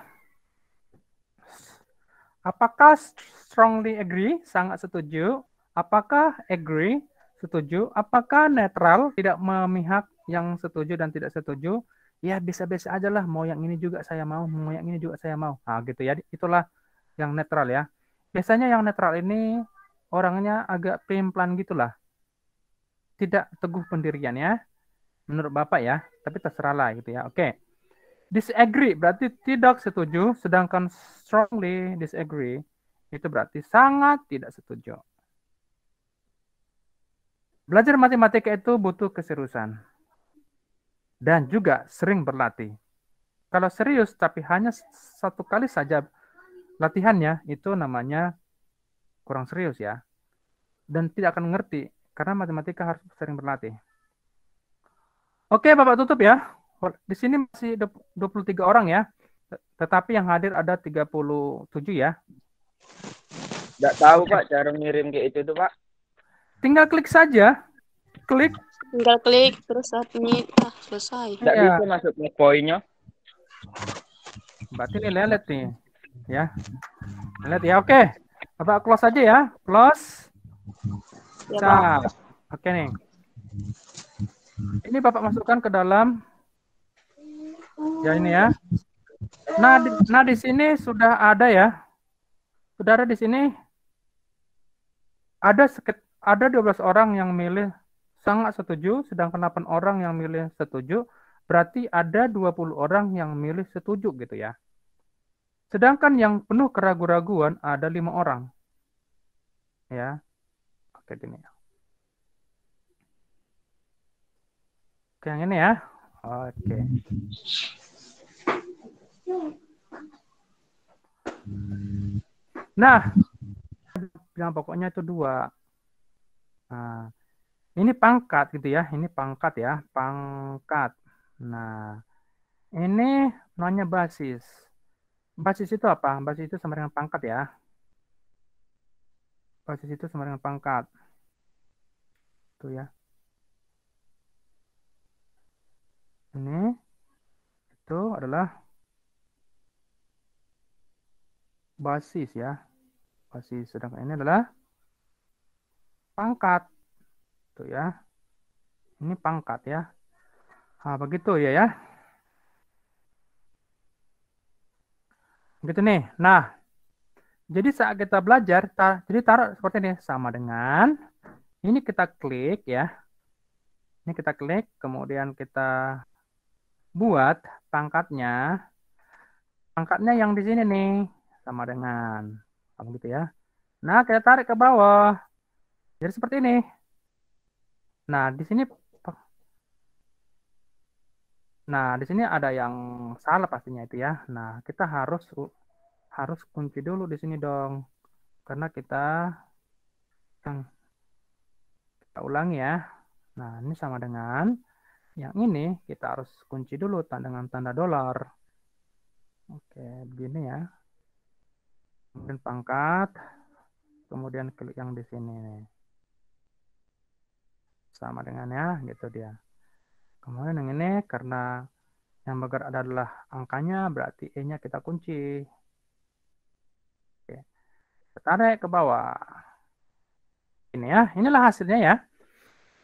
Apakah strongly agree, sangat setuju? Apakah agree, setuju? Apakah netral, tidak memihak yang setuju dan tidak setuju? Ya bisa-bisa aja lah, mau yang ini juga saya mau yang ini juga saya mau. Nah gitu ya, itulah yang netral ya. Biasanya yang netral ini orangnya agak pelin-pelan gitulah. Tidak teguh pendirian ya, menurut Bapak ya, tapi terserah lah gitu ya. Oke. Disagree berarti tidak setuju, sedangkan strongly disagree itu berarti sangat tidak setuju. Belajar matematika itu butuh keseriusan dan juga sering berlatih. Kalau serius tapi hanya satu kali saja latihannya, itu namanya kurang serius ya. Dan tidak akan mengerti karena matematika harus sering berlatih. Oke, Bapak tutup ya. Di sini masih 23 orang ya. Tetapi yang hadir ada 37 ya. Nggak tahu Pak cara ngirim kayak itu tuh Pak. Tinggal klik saja. Klik. Tinggal klik terus submit. Selesai. Nggak Iya. bisa masuk ke poinnya. Berarti ini lelet nih. Ya. Lelet ya. Oke. Bapak close aja ya. Close. Ya, Pak. Oke nih. Ini Bapak masukkan ke dalam. Ya ini ya. Nah di sini sudah ada ya. Sudah ada di sini. Ada 12 orang yang milih sangat setuju, sedangkan 8 orang yang milih setuju. Berarti ada 20 orang yang milih setuju gitu ya. Sedangkan yang penuh keraguan-raguan ada 5 orang. Ya. Oke gini. Oke yang ini ya. Oke. Nah, yang pokoknya itu 2. Nah, ini pangkat gitu ya. Ini pangkat ya, pangkat. Nah, ini namanya basis. Basis itu apa? Basis itu sama dengan pangkat ya. Basis itu sama dengan pangkat. Tuh ya. Ini itu adalah basis ya. Basis, sedangkan ini adalah pangkat. Tuh ya. Ini pangkat ya. Nah, begitu ya. Gitu nih. Nah, jadi saat kita belajar, jadi taruh seperti ini. Sama dengan, ini kita klik ya. Ini kita klik, kemudian kita buat pangkatnya. Pangkatnya yang di sini nih. Sama dengan, gitu ya. Nah, kita tarik ke bawah. Jadi seperti ini. Nah, di sini ada yang salah pastinya itu ya. Nah, kita harus kunci dulu di sini dong. Karena kita ulangi ya. Nah, ini sama dengan yang ini kita harus kunci dulu dengan tanda dolar. Oke, begini ya. Kemudian pangkat, kemudian klik yang di sini. sama dengannya gitu dia. Kemudian yang ini karena yang bergerak adalah angkanya, berarti E-nya kita kunci. Oke. Kita tarik ke bawah. Ini ya, inilah hasilnya ya.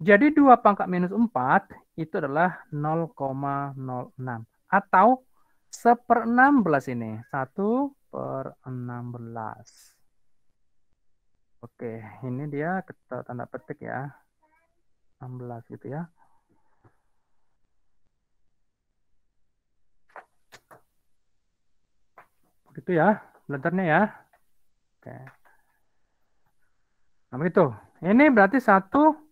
Jadi 2 pangkat minus 4 itu adalah 0,06. Atau 1/16 ini. 1/16. Oke, ini dia kita tanda petik ya. 16 gitu ya. Begitu ya, belajarnya ya. Oke. Nah, begitu. Ini berarti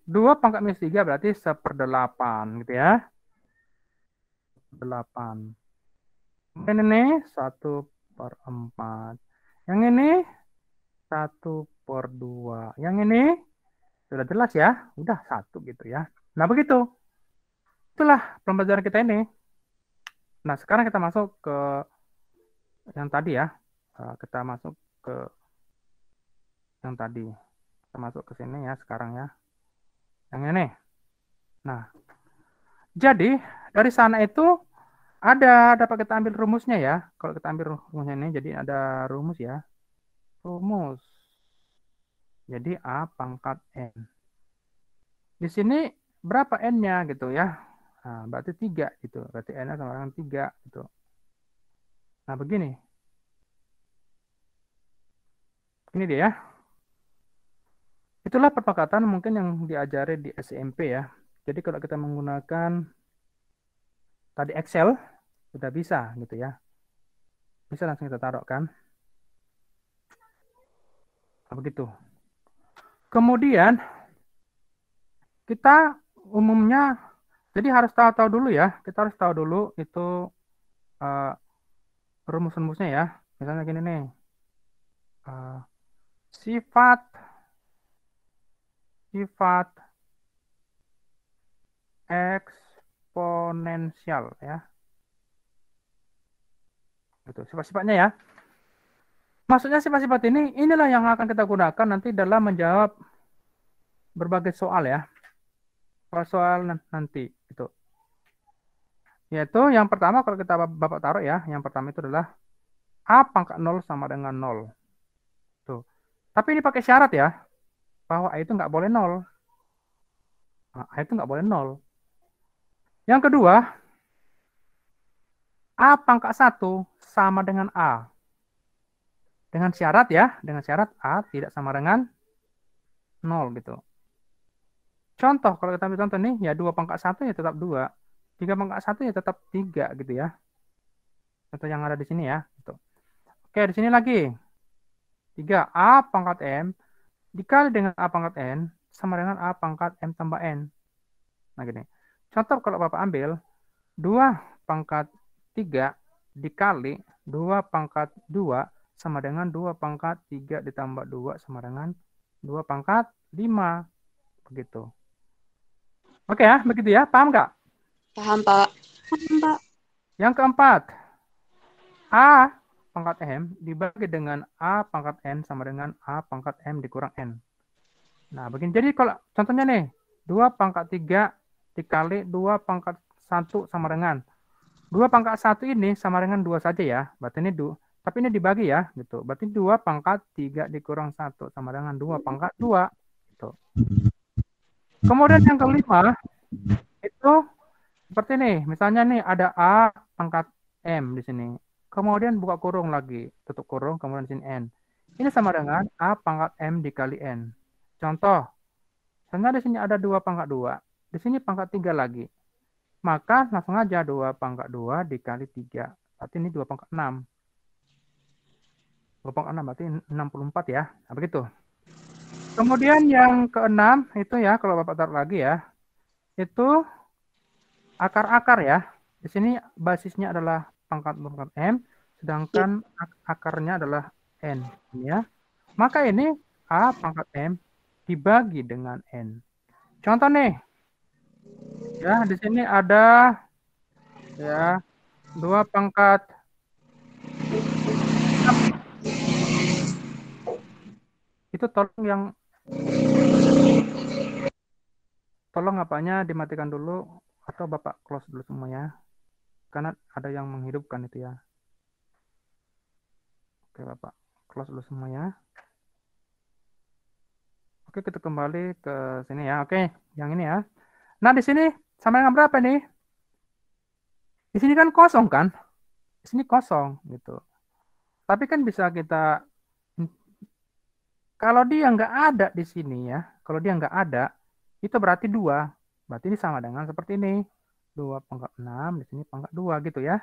2 pangkat minus 3 berarti 1/8 gitu ya. 8. Kemudian ini 1/4. Yang ini 1/2. Yang ini sudah jelas ya. Udah 1 gitu ya. Nah begitu. Itulah pembelajaran kita ini. Nah sekarang kita masuk ke yang tadi ya. Kita masuk ke yang tadi. Kita masuk ke sini ya sekarang ya. Yang ini. Nah. Jadi dari sana itu dapat kita ambil rumusnya ya. Kalau kita ambil rumusnya ini, jadi ada rumus ya. Rumus. Jadi A pangkat N. Di sini berapa N-nya gitu ya. Nah, berarti 3 gitu. Berarti N-nya sama dengan 3 gitu. Nah, begini. Ini dia ya. Itulah perpakatan mungkin yang diajari di SMP ya. Jadi kalau kita menggunakan tadi Excel, sudah bisa gitu ya. Bisa langsung kita taruh kan. Nah, begitu. Kemudian kita umumnya jadi harus tahu dulu ya. Kita harus tahu dulu itu rumus-rumusnya ya. Misalnya gini nih. Sifat eksponensial ya. Gitu, sifat-sifatnya ya. Maksudnya sifat-sifat inilah yang akan kita gunakan nanti dalam menjawab berbagai soal ya. Soal nanti gitu. Yaitu yang pertama kalau kita Bapak taruh ya, yang pertama itu adalah A pangkat 0 sama dengan 0. Tuh. Tapi ini pakai syarat ya, bahwa A itu nggak boleh 0. Nah, A itu nggak boleh 0. Yang kedua, A pangkat 1 sama dengan A. Dengan syarat ya, dengan syarat A tidak sama dengan 0 gitu. Contoh, kalau kita ambil contoh nih, ya 2 pangkat 1 ya tetap 2. 3 pangkat 1 ya tetap 3 gitu ya. Contoh yang ada di sini ya. Gitu. Oke, di sini lagi. 3A pangkat M dikali dengan A pangkat N sama dengan A pangkat M tambah N. Nah gini. Contoh kalau Bapak ambil 2 pangkat 3 dikali 2 pangkat 2 sama dengan 2 pangkat 3 ditambah 2 sama dengan 2 pangkat 5. Begitu. Oke ya, begitu ya. Paham nggak? Paham, Pak. Paham, Pak. Yang keempat, A pangkat M dibagi dengan A pangkat N sama dengan A pangkat M dikurang N. Nah, begini. Jadi kalau contohnya nih, 2 pangkat 3 dikali 2 pangkat 1 sama dengan 2 pangkat 1 ini sama dengan 2 saja ya. Berarti ini 2. Tapi ini dibagi ya, gitu. Berarti 2 pangkat 3 dikurang 1 sama dengan 2 pangkat 2. Gitu. Kemudian yang kelima, itu seperti ini. Misalnya nih ada A pangkat M di sini. Kemudian buka kurung lagi. Tutup kurung, kemudian di sini N. Ini sama dengan A pangkat M dikali N. Contoh, misalnya di sini ada 2 pangkat 2. Di sini pangkat 3 lagi. Maka langsung aja 2 pangkat 2 dikali 3. Berarti ini 2 pangkat 6. 2 pangkat 6 berarti 64 ya. Nah, begitu. Kemudian yang keenam itu ya, kalau Bapak taruh lagi ya, itu akar-akar ya. Di sini basisnya adalah pangkat M, sedangkan akarnya adalah N. Ya. Maka ini A pangkat M dibagi dengan N. Contoh nih, ya di sini ada ya 2 pangkat 6. Itu tolong yang Tolong apanya dimatikan dulu atau Bapak close dulu semuanya. Karena ada yang menghidupkan itu ya. Oke, Bapak close dulu semuanya. Oke, kita kembali ke sini ya. Oke, yang ini ya. Nah, di sini sama dengan berapa nih? Di sini kan kosong kan? Di sini kosong gitu. Tapi kan bisa kita, kalau dia nggak ada di sini ya, kalau dia nggak ada, itu berarti 2. Berarti ini sama dengan seperti ini. 2 pangkat 6, di sini pangkat 2 gitu ya.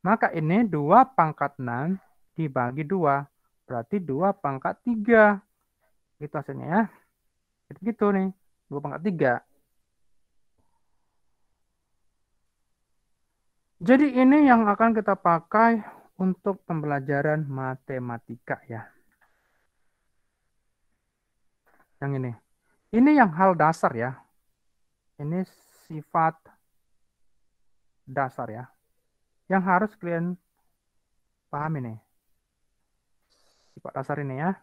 Maka ini 2 pangkat 6 dibagi 2. Berarti 2 pangkat 3. Gitu hasilnya ya. Gitu nih, 2 pangkat 3. Jadi ini yang akan kita pakai untuk pembelajaran matematika ya. Yang ini. Ini yang hal dasar ya. Ini sifat dasar ya. Yang harus kalian paham ini. Sifat dasar ini ya.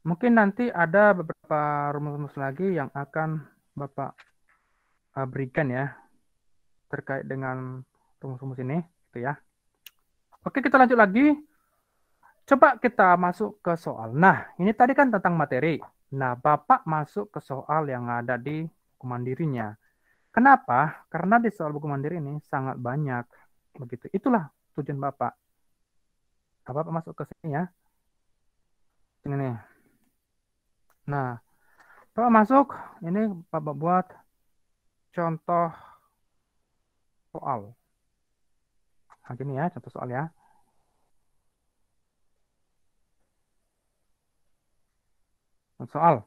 Mungkin nanti ada beberapa rumus-rumus lagi yang akan Bapak berikan ya. Terkait dengan rumus-rumus ini. Gitu ya. Oke, kita lanjut lagi. Coba kita masuk ke soal. Nah, ini tadi kan tentang materi. Nah, Bapak masuk ke soal yang ada di buku mandirinya. Kenapa? Karena di soal buku mandiri ini sangat banyak. Begitu. Itulah tujuan Bapak. Nah, Bapak masuk ke sini ya. Ini nih. Nah, Bapak masuk. Ini Bapak buat contoh soal. Nah, gini ya, contoh soal ya. Soal.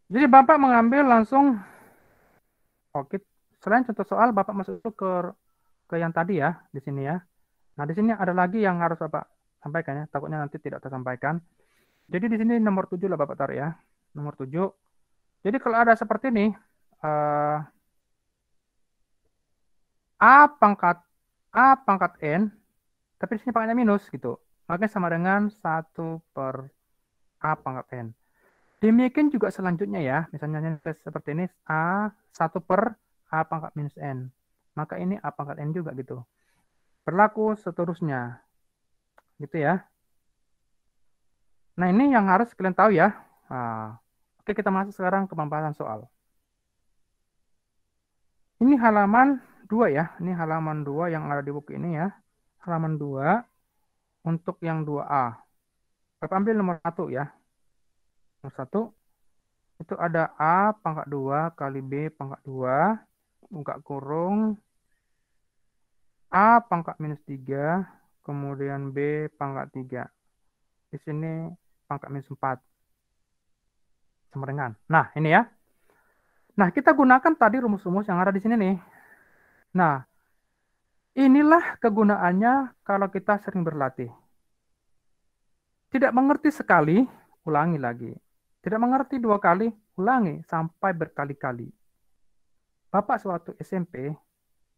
Jadi Bapak mengambil langsung, oke, selain contoh soal, Bapak masuk ke yang tadi ya, di sini ya. Nah, di sini ada lagi yang harus Bapak sampaikan ya, takutnya nanti tidak tersampaikan. Jadi di sini nomor 7 lah Bapak taruh ya, nomor 7. Jadi kalau ada seperti ini, A pangkat N, tapi di sini pangkatnya minus gitu. Makanya sama dengan 1 per A pangkat N. Demikian juga selanjutnya ya, misalnya seperti ini, A 1 per A pangkat minus N. Maka ini A pangkat N juga gitu. Berlaku seterusnya. Gitu ya. Nah, ini yang harus kalian tahu ya. Nah, oke, kita masuk sekarang ke pembahasan soal. Ini halaman 2 ya. Ini halaman 2 yang ada di buku ini ya. Halaman 2 untuk yang 2A. Bapak ambil nomor 1 ya. Nomor 1 itu ada A pangkat 2 kali B pangkat 2, buka kurung, A pangkat minus 3, kemudian B pangkat 3. Di sini pangkat minus 4. Sama dengan. Nah, ini ya. Nah, kita gunakan tadi rumus-rumus yang ada di sini nih. Nah, inilah kegunaannya kalau kita sering berlatih. Tidak mengerti sekali, ulangi lagi. Tidak mengerti 2 kali, ulangi sampai berkali-kali. Bapak sewaktu SMP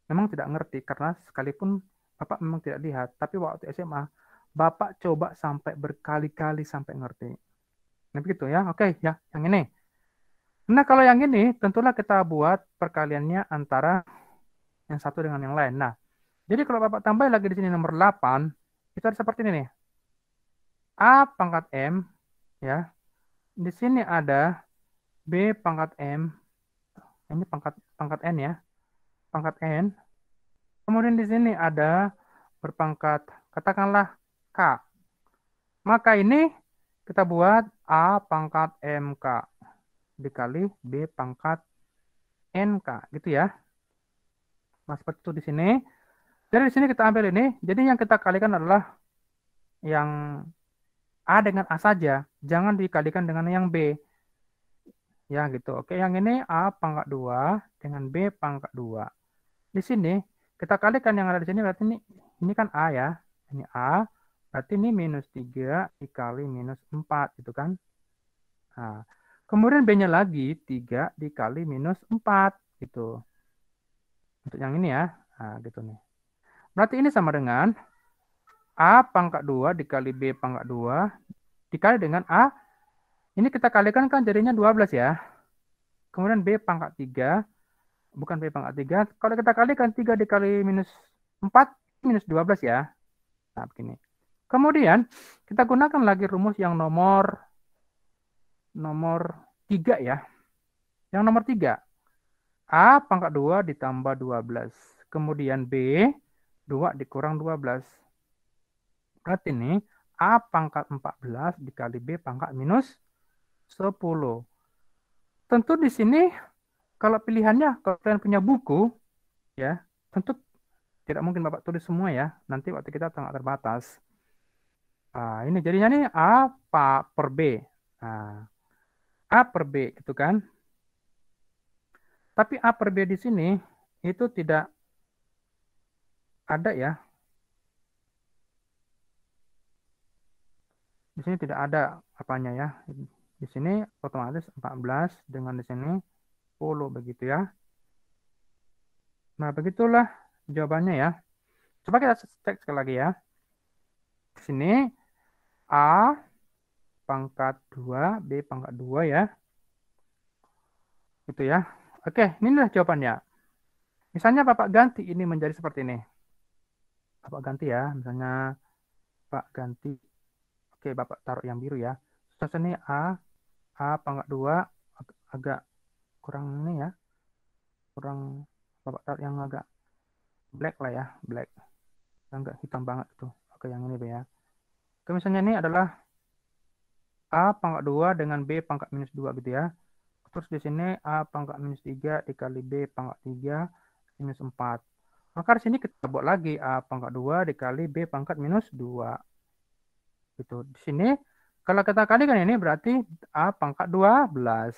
memang tidak ngerti karena sekalipun Bapak memang tidak lihat, tapi waktu SMA Bapak coba sampai berkali-kali sampai ngerti. Nah, begitu ya. Oke, ya, yang ini. Nah, kalau yang ini tentulah kita buat perkaliannya antara yang satu dengan yang lain. Nah, jadi kalau Bapak tambah lagi di sini nomor 8, itu ada seperti ini nih. A pangkat M ya. Di sini ada B pangkat M. Ini pangkat N ya. Pangkat N. Kemudian di sini ada berpangkat, katakanlah K. Maka ini kita buat A pangkat MK dikali B pangkat NK, gitu ya. Nah, seperti itu di sini. Jadi di sini kita ambil ini. Jadi yang kita kalikan adalah yang A dengan A saja. Jangan dikalikan dengan yang B. Ya, gitu. Oke, yang ini A pangkat 2 dengan B pangkat 2. Di sini kita kalikan yang ada di sini, berarti ini kan A ya. Ini A, berarti ini minus 3 dikali minus 4 gitu kan. Nah, kemudian B-nya lagi 3 dikali minus 4 gitu. Untuk yang ini ya. Nah, gitu nih. Berarti ini sama dengan A pangkat 2 dikali B pangkat 2 dikali dengan A Ini kita kalikan kan jadinya 12 ya. Kemudian B pangkat 3. Bukan B pangkat 3. Kalau kita kalikan 3 dikali minus 4, minus 12 ya. Nah, begini. Kemudian kita gunakan lagi rumus yang nomor 3 ya. Yang nomor 3. A pangkat 2 ditambah 12. Kemudian B 2 dikurang 12. Berarti ini A pangkat 14 dikali B pangkat minus 10. Tentu di sini kalau pilihannya, kalau kalian punya buku, ya, tentu tidak mungkin Bapak tulis semua ya. Nanti waktu kita sangat terbatas. Nah, ini jadinya nih A per B. Nah, A per B gitu kan. Tapi A per B di sini itu tidak ada ya. Di sini tidak ada apanya ya. Di sini otomatis 14 dengan di sini 10 begitu ya. Nah, begitulah jawabannya ya. Coba kita cek sekali lagi ya. Di sini A pangkat 2, B pangkat 2 ya. Gitu ya. Oke, inilah jawabannya. Misalnya Bapak ganti ini menjadi seperti ini. Bapak ganti ya, misalnya Bapak ganti. Oke, Bapak taruh yang biru ya. Terus ini A pangkat 2 agak kurang ini ya. Kurang Bapak taruh yang agak black lah ya, black. Enggak hitam banget itu. Oke, yang ini B ya. Oke, misalnya ini adalah A pangkat 2 dengan B pangkat minus 2 gitu ya. Terus di sini A pangkat minus 3 dikali B pangkat 3 minus 4. Maka di sini kita buat lagi A pangkat 2 dikali B pangkat minus 2. Gitu. Di sini kalau kita kalikan ini berarti A pangkat 12.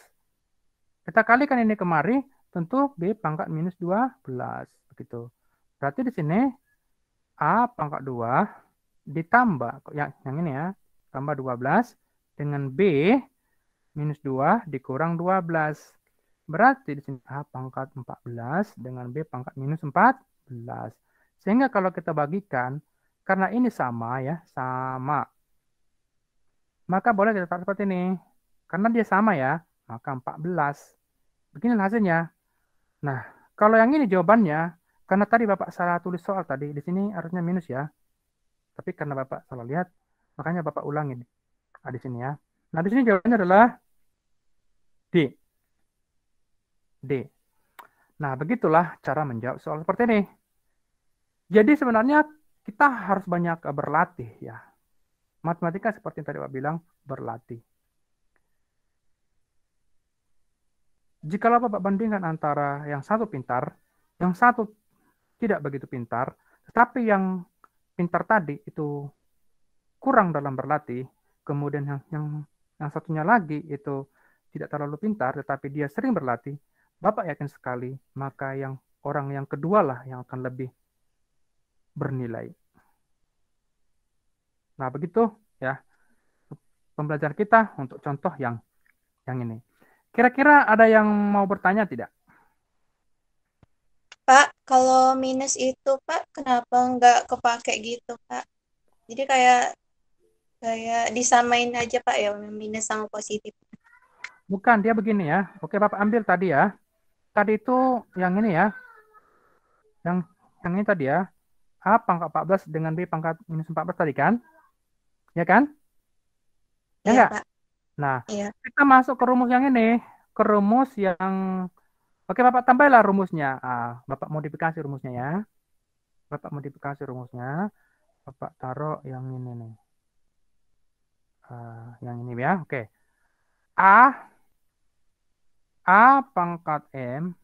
Kita kalikan ini kemari, tentu B pangkat minus 12. Begitu. Berarti di sini A pangkat 2 ditambah, yang ini ya, tambah 12 dengan B minus 2 dikurang 12. Berarti di sini A pangkat 14 dengan B pangkat minus 14. Sehingga kalau kita bagikan, karena ini sama ya, sama. Maka boleh kita taruh seperti ini. Karena dia sama ya, maka 14. Beginilah hasilnya. Nah, kalau yang ini jawabannya, karena tadi Bapak salah tulis soal tadi, di sini harusnya minus ya. Tapi karena Bapak salah lihat, makanya Bapak ulangin. Nah, di sini ya. Nah, di sini jawabannya adalah D. D. Nah, begitulah cara menjawab soal seperti ini. Jadi sebenarnya kita harus banyak berlatih ya. Matematika seperti yang tadi Pak bilang, berlatih. Jikalau Bapak bandingkan antara yang satu pintar, yang satu tidak begitu pintar, tetapi yang pintar tadi itu kurang dalam berlatih, kemudian yang satunya lagi itu tidak terlalu pintar, tetapi dia sering berlatih, Bapak yakin sekali, maka yang orang yang kedua lah yang akan lebih bernilai. Nah, begitu ya pembelajaran kita untuk contoh yang ini. Kira-kira ada yang mau bertanya tidak? Pak, kalau minus itu Pak, kenapa nggak kepake gitu Pak? Jadi kayak disamain aja Pak ya, minus sama positif. Bukan, dia begini ya. Oke, Bapak ambil tadi ya. Tadi itu yang ini ya. Yang ini tadi ya. A pangkat 14 dengan B pangkat minus 14 tadi kan? Ya kan? Ya Iya enggak? Pak. Nah, Iya. kita masuk ke rumus yang ini. Ke rumus yang... Oke, Bapak tambahlah rumusnya. Bapak modifikasi rumusnya ya. Bapak modifikasi rumusnya. Bapak taruh yang ini nih. Yang ini ya. Oke. A pangkat M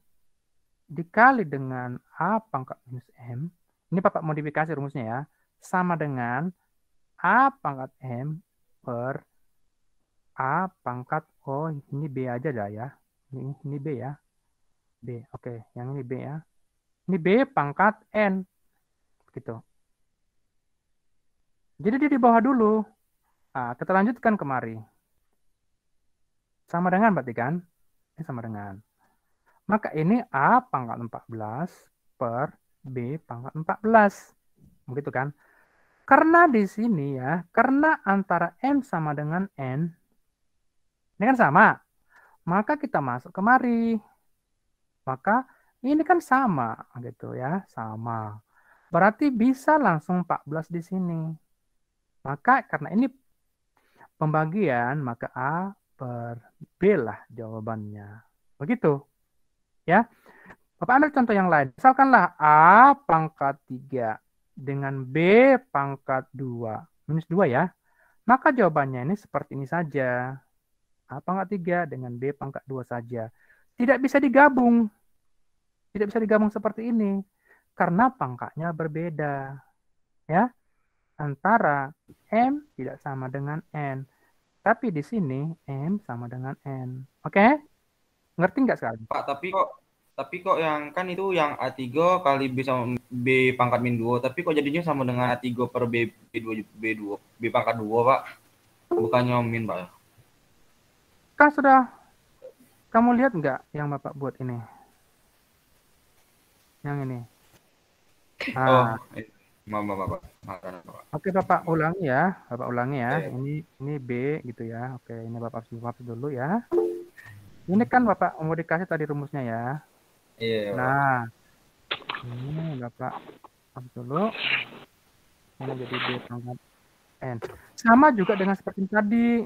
dikali dengan A pangkat minus M. Ini Bapak modifikasi rumusnya ya. Sama dengan A pangkat M per A pangkat, oh ini B aja dah ya. Ini B ya. B, oke. Yang ini B ya. Ini B pangkat N. Gitu. Jadi dia di bawah dulu. Kita lanjutkan kemari. Sama dengan berarti kan? Ini sama dengan. Maka ini A pangkat 14 per B pangkat 14. Begitu kan? Karena di sini ya, karena antara M sama dengan N, Ini kan sama. Maka kita masuk kemari. Maka ini kan sama gitu ya, sama. Berarti bisa langsung 14 di sini. Maka karena ini pembagian, maka A per B lah jawabannya. Begitu. Ya. Bapak ambil contoh yang lain. Misalkanlah A pangkat 3 dengan B pangkat 2. Minus 2 ya. Maka jawabannya ini seperti ini saja. A pangkat 3 dengan B pangkat 2 saja. Tidak bisa digabung. Tidak bisa digabung seperti ini. Karena pangkatnya berbeda. Ya. Antara M tidak sama dengan N. Tapi di sini M sama dengan N. Oke? Ngerti nggak sekarang? Pak, tapi kok yang kan itu yang A3 kali B sama B pangkat min 2, tapi kok jadinya sama dengan A3 per B2 B pangkat 2, Pak. Bukannya min, Pak. Kan sudah kamu lihat nggak yang Bapak buat ini? Yang ini. Oh, Ah, Bapak. oke Bapak ulangi ya. Bapak ulangi ya. Iya. Ini B gitu ya. Oke, ini Bapak hapus dulu ya. Ini kan Bapak mau dikasih tadi rumusnya ya. Iya, Pak. Nah, ini Bapak hapus dulu. Ini jadi B pangkat N. Sama juga dengan seperti tadi.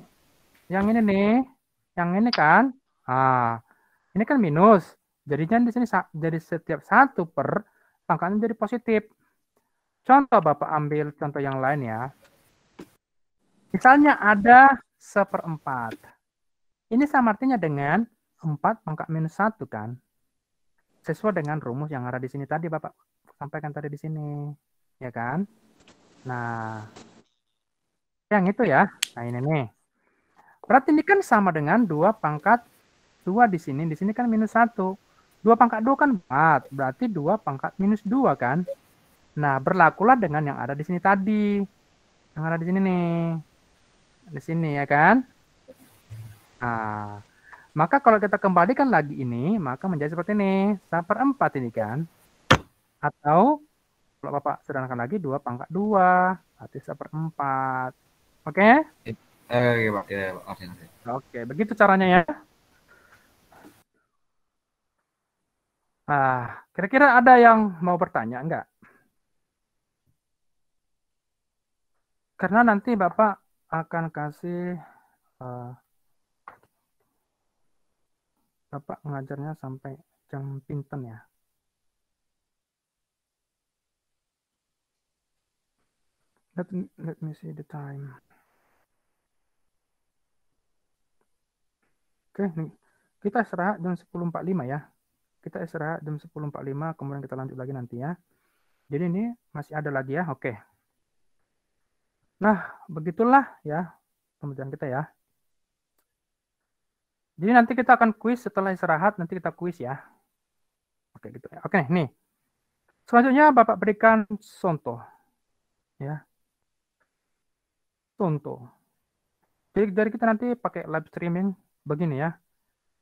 Yang ini nih. Yang ini kan. Ini kan minus. Jadinya di sini jadi setiap 1 per pangkatnya jadi positif. Contoh Bapak ambil contoh yang lain ya. Misalnya ada 1/4. Ini sama artinya dengan 4 pangkat minus 1 kan. Sesuai dengan rumus yang ada di sini tadi Bapak sampaikan tadi di sini. Ya kan? Nah, yang itu ya. Nah ini nih. Berarti ini kan sama dengan 2 pangkat 2 di sini. Di sini kan minus 1. 2 pangkat 2 kan 4. Berarti 2 pangkat minus 2 kan. Nah, berlakulah dengan yang ada di sini tadi. Yang ada di sini nih. Di sini ya kan. Nah, maka kalau kita kembalikan lagi ini, maka menjadi seperti ini. 1/4 ini kan. Atau, kalau Bapak sederhanakan lagi, 2 pangkat 2. Berarti 1/4. Oke? Oke, Pak. Ya, Pak. Oke, begitu caranya ya. Kira-kira ada yang mau bertanya? Enggak? Karena nanti Bapak akan kasih Bapak ngajarnya sampai jam pinten ya. Let me see the time. Oke, nih. Kita istirahat jam 10.45 ya. Kita istirahat jam 10.45, kemudian kita lanjut lagi nanti ya. Jadi ini masih ada lagi ya, oke. Nah, begitulah ya pembelajaran kita ya. Jadi nanti kita akan kuis setelah istirahat, nanti kita kuis ya. Oke, gitu ya. Oke, nih. Selanjutnya Bapak berikan contoh. Ya. Contoh. Jadi dari kita nanti pakai live streaming begini ya.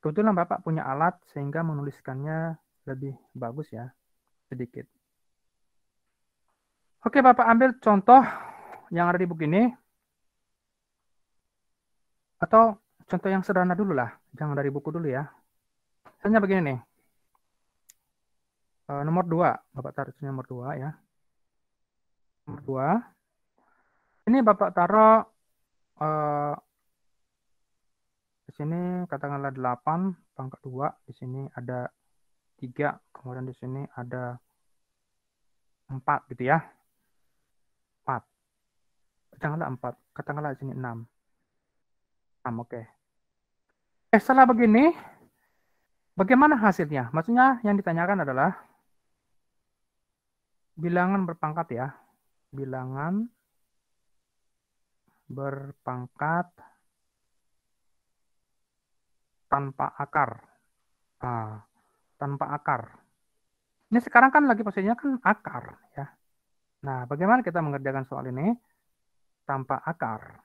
Kebetulan Bapak punya alat sehingga menuliskannya lebih bagus ya. Sedikit. Oke, Bapak ambil contoh yang ada di buku ini. Atau contoh yang sederhana dulu lah. Jangan dari buku dulu ya. Misalnya begini nih. Nomor 2. Bapak taruh sini nomor 2 ya. Nomor 2. Ini Bapak taruh di sini katakanlah 8 pangkat 2. Di sini ada 3. Kemudian di sini ada 4 gitu ya. 4. Katakanlah 4. Katakanlah di sini 6. 6, oke. Setelah begini, bagaimana hasilnya? Maksudnya yang ditanyakan adalah bilangan berpangkat ya. Bilangan berpangkat tanpa akar. Tanpa akar. Ini sekarang kan lagi posisinya kan akar ya. Nah, bagaimana kita mengerjakan soal ini tanpa akar?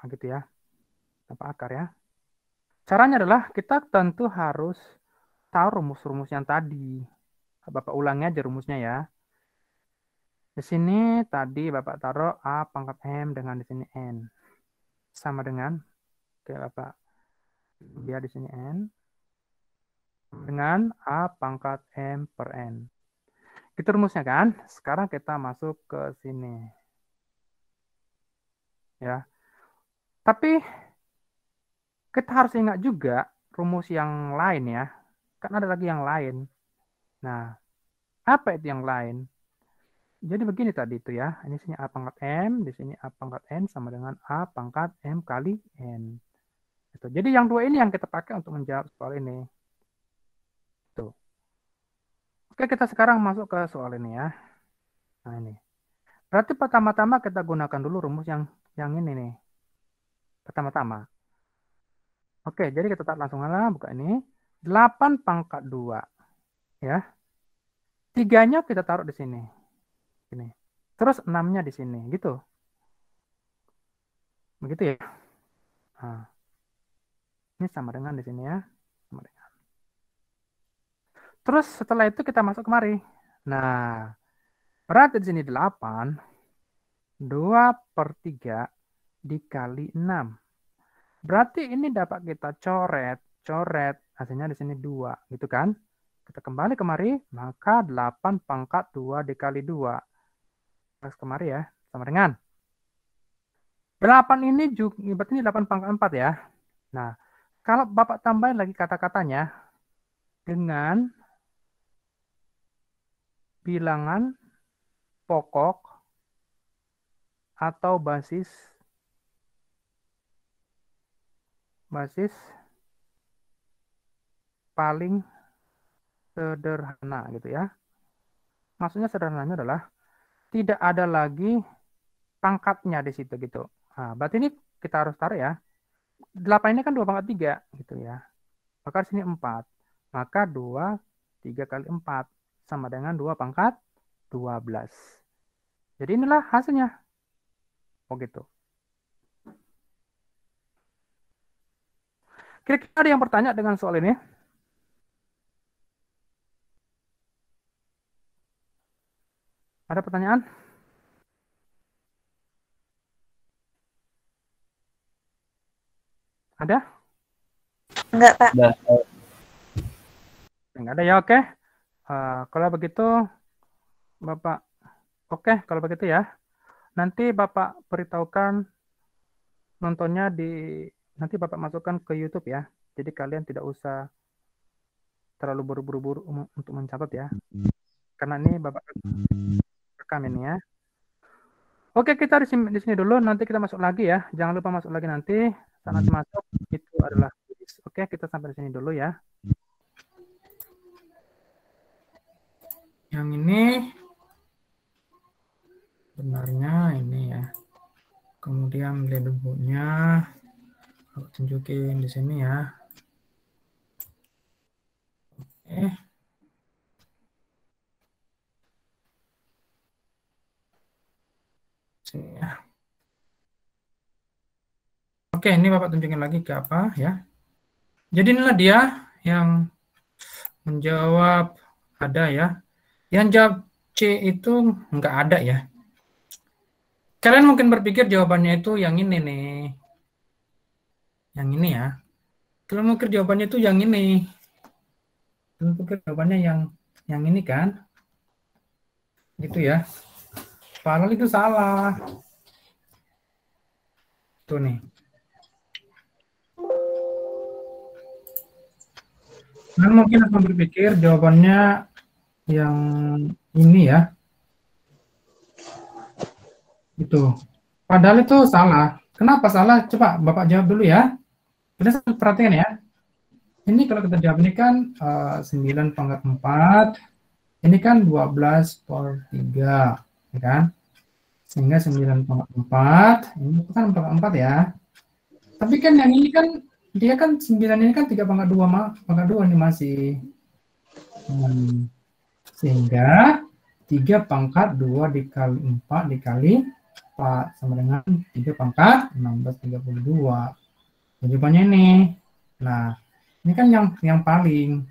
Gitu ya. Tanpa akar ya. Caranya adalah kita tentu harus tahu rumus-rumus yang tadi. Bapak ulangi aja rumusnya ya. Di sini tadi Bapak taruh A pangkat M dengan di sini N. Sama dengan Oke, Bapak. Biar di sini N. Dengan A pangkat M per N. Itu rumusnya kan? Sekarang kita masuk ke sini. Ya. Tapi kita harus ingat juga rumus yang lain ya. Kan ada lagi yang lain. Nah, apa itu yang lain? Jadi begini tadi itu ya. Ini sini A pangkat M, di sini A pangkat N sama dengan A pangkat M kali N. Gitu. Jadi yang dua ini yang kita pakai untuk menjawab soal ini. Tuh. Oke, kita sekarang masuk ke soal ini ya. Nah, ini. Berarti pertama-tama kita gunakan dulu rumus yang ini nih. Pertama-tama. Oke, jadi kita langsung buka ini. 8 pangkat 2. Ya. 3-nya kita taruh di sini. Ini. Terus 6-nya di sini, gitu. Begitu ya. Nah. Ini sama dengan di sini ya. Sama dengan. Terus setelah itu kita masuk kemari. Nah, berarti di sini 8. 2/3 dikali 6. Berarti ini dapat kita coret. Hasilnya di sini 2, gitu kan? Kita kembali kemari, maka 8 pangkat 2 dikali 2. Terus kemari ya, sama dengan 8 ini juga, berarti ini 8 pangkat 4 ya. Nah, kalau Bapak tambahin lagi kata-katanya dengan bilangan pokok atau basis paling sederhana gitu ya. Maksudnya sederhananya adalah tidak ada lagi pangkatnya di situ gitu. Nah, berarti ini kita harus taruh ya. 8 ini kan 2/3 gitu ya. Maka di sini 4. Maka 3 kali 4 sama dengan 2 pangkat 12. Jadi inilah hasilnya. Oh gitu. Kira-kira ada yang bertanya dengan soal ini? Ada pertanyaan? Ada? Enggak, Pak. Enggak ada ya, oke. Kalau begitu, Bapak, oke, kalau begitu ya. Nanti Bapak beritahukan nontonnya nanti Bapak masukkan ke YouTube ya. Jadi kalian tidak usah terlalu buru-buru untuk mencatat ya. Karena ini Bapak rekam ini ya. Oke, kita di sini dulu. Nanti kita masuk lagi ya. Jangan lupa masuk lagi nanti. Saat nanti masuk itu adalah quiz. Oke, kita sampai di sini dulu ya. Yang ini benarnya ini ya. Kemudian lihat bukunya. Aku tunjukin di sini ya. Oke. Sini ya. Oke, ini Bapak tunjukin lagi ke apa ya. Jadi inilah dia yang menjawab ada ya. Yang jawab C itu enggak ada ya. Kalian mungkin berpikir jawabannya itu yang ini nih. Yang ini ya. Kalian mungkin jawabannya itu yang ini. Kalian pikir jawabannya yang ini kan? Gitu ya. Padahal itu salah. Tuh nih. Kalian mungkin akan berpikir jawabannya yang ini ya. Itu. Padahal itu salah. Kenapa salah? Coba Bapak jawab dulu ya. Kita perhatikan ya. Ini kalau kita jawab ini kan 9 pangkat 4. Ini kan 12/3. Ya kan? Sehingga 9 pangkat 4. Ini kan 4 ya. Tapi kan yang ini kan dia kan 9 ini kan 3 pangkat 2 pangkat 2 ini masih. Sehingga 3 pangkat 2 dikali 4 dikali 4 sama dengan 3 pangkat 16/32. Jawabannya ini. Nah, ini kan yang paling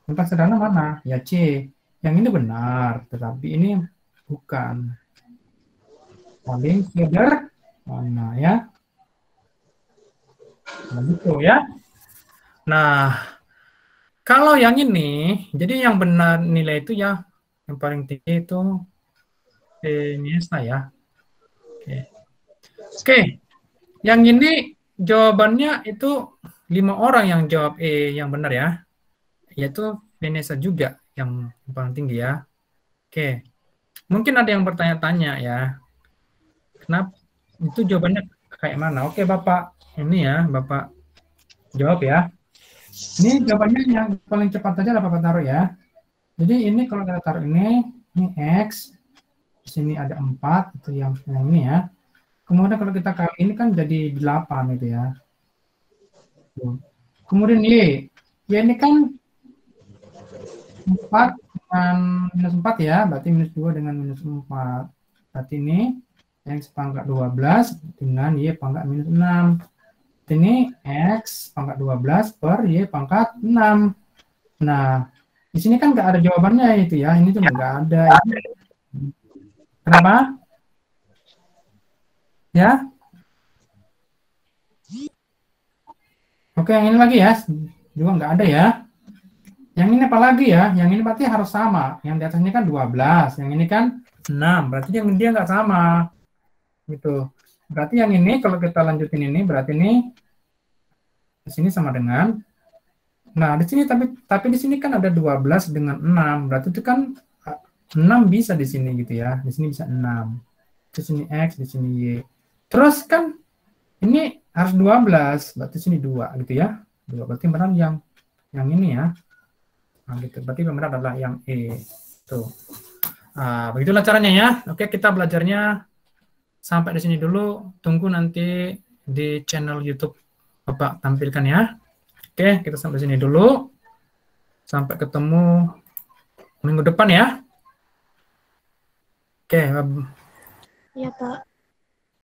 sederhana mana? Ya C. Yang ini benar, tetapi ini bukan. Paling sederhana ya. Begitu ya. Nah, kalau yang ini, jadi yang benar nilai itu ya, yang paling tinggi itu Iniesta ya. Oke. Oke, yang ini jawabannya itu 5 orang yang jawab yang benar ya. Yaitu Iniesta juga yang paling tinggi ya. Oke. Mungkin ada yang bertanya-tanya ya. Kenapa itu jawabannya kayak mana? Oke, Bapak. Ini ya, Bapak jawab ya. Ini jawabannya yang paling cepat aja lah Bapak taruh ya. Jadi ini kalau kita taruh ini X. Di sini ada 4, itu yang ini ya. Kemudian kalau kita kali ini kan jadi 8 itu ya. Kemudian Y. Y ini kan 4 dengan minus 4 ya, berarti minus 2 dengan minus 4. Berarti ini X pangkat 12 dengan Y pangkat minus 6. Ini X pangkat 12 per Y pangkat 6. Nah, di sini kan nggak ada jawabannya itu ya, ini cuma nggak ada. Kenapa? Ya? Oke, yang ini lagi ya, juga nggak ada ya. Yang ini apa lagi ya? Yang ini berarti harus sama. Yang di atasnya kan 12, yang ini kan 6. Berarti dia nggak sama. Gitu. Berarti yang ini kalau kita lanjutin ini berarti ini di sini sama dengan. Nah, di sini tapi di sini kan ada 12 dengan 6. Berarti itu kan 6 bisa di sini gitu ya. Di sini bisa 6. Di sini X, di sini Y. Terus kan ini harus 12, berarti sini 2 gitu ya. 2 berarti benar yang ini ya. Nah, gitu. Berarti benar adalah yang E. Tuh. Nah, begitulah caranya ya. Oke, kita belajarnya sampai di sini dulu. Tunggu nanti di channel YouTube Bapak tampilkan ya. Oke, kita sampai sini dulu. Sampai ketemu minggu depan ya. Oke. Iya, Pak.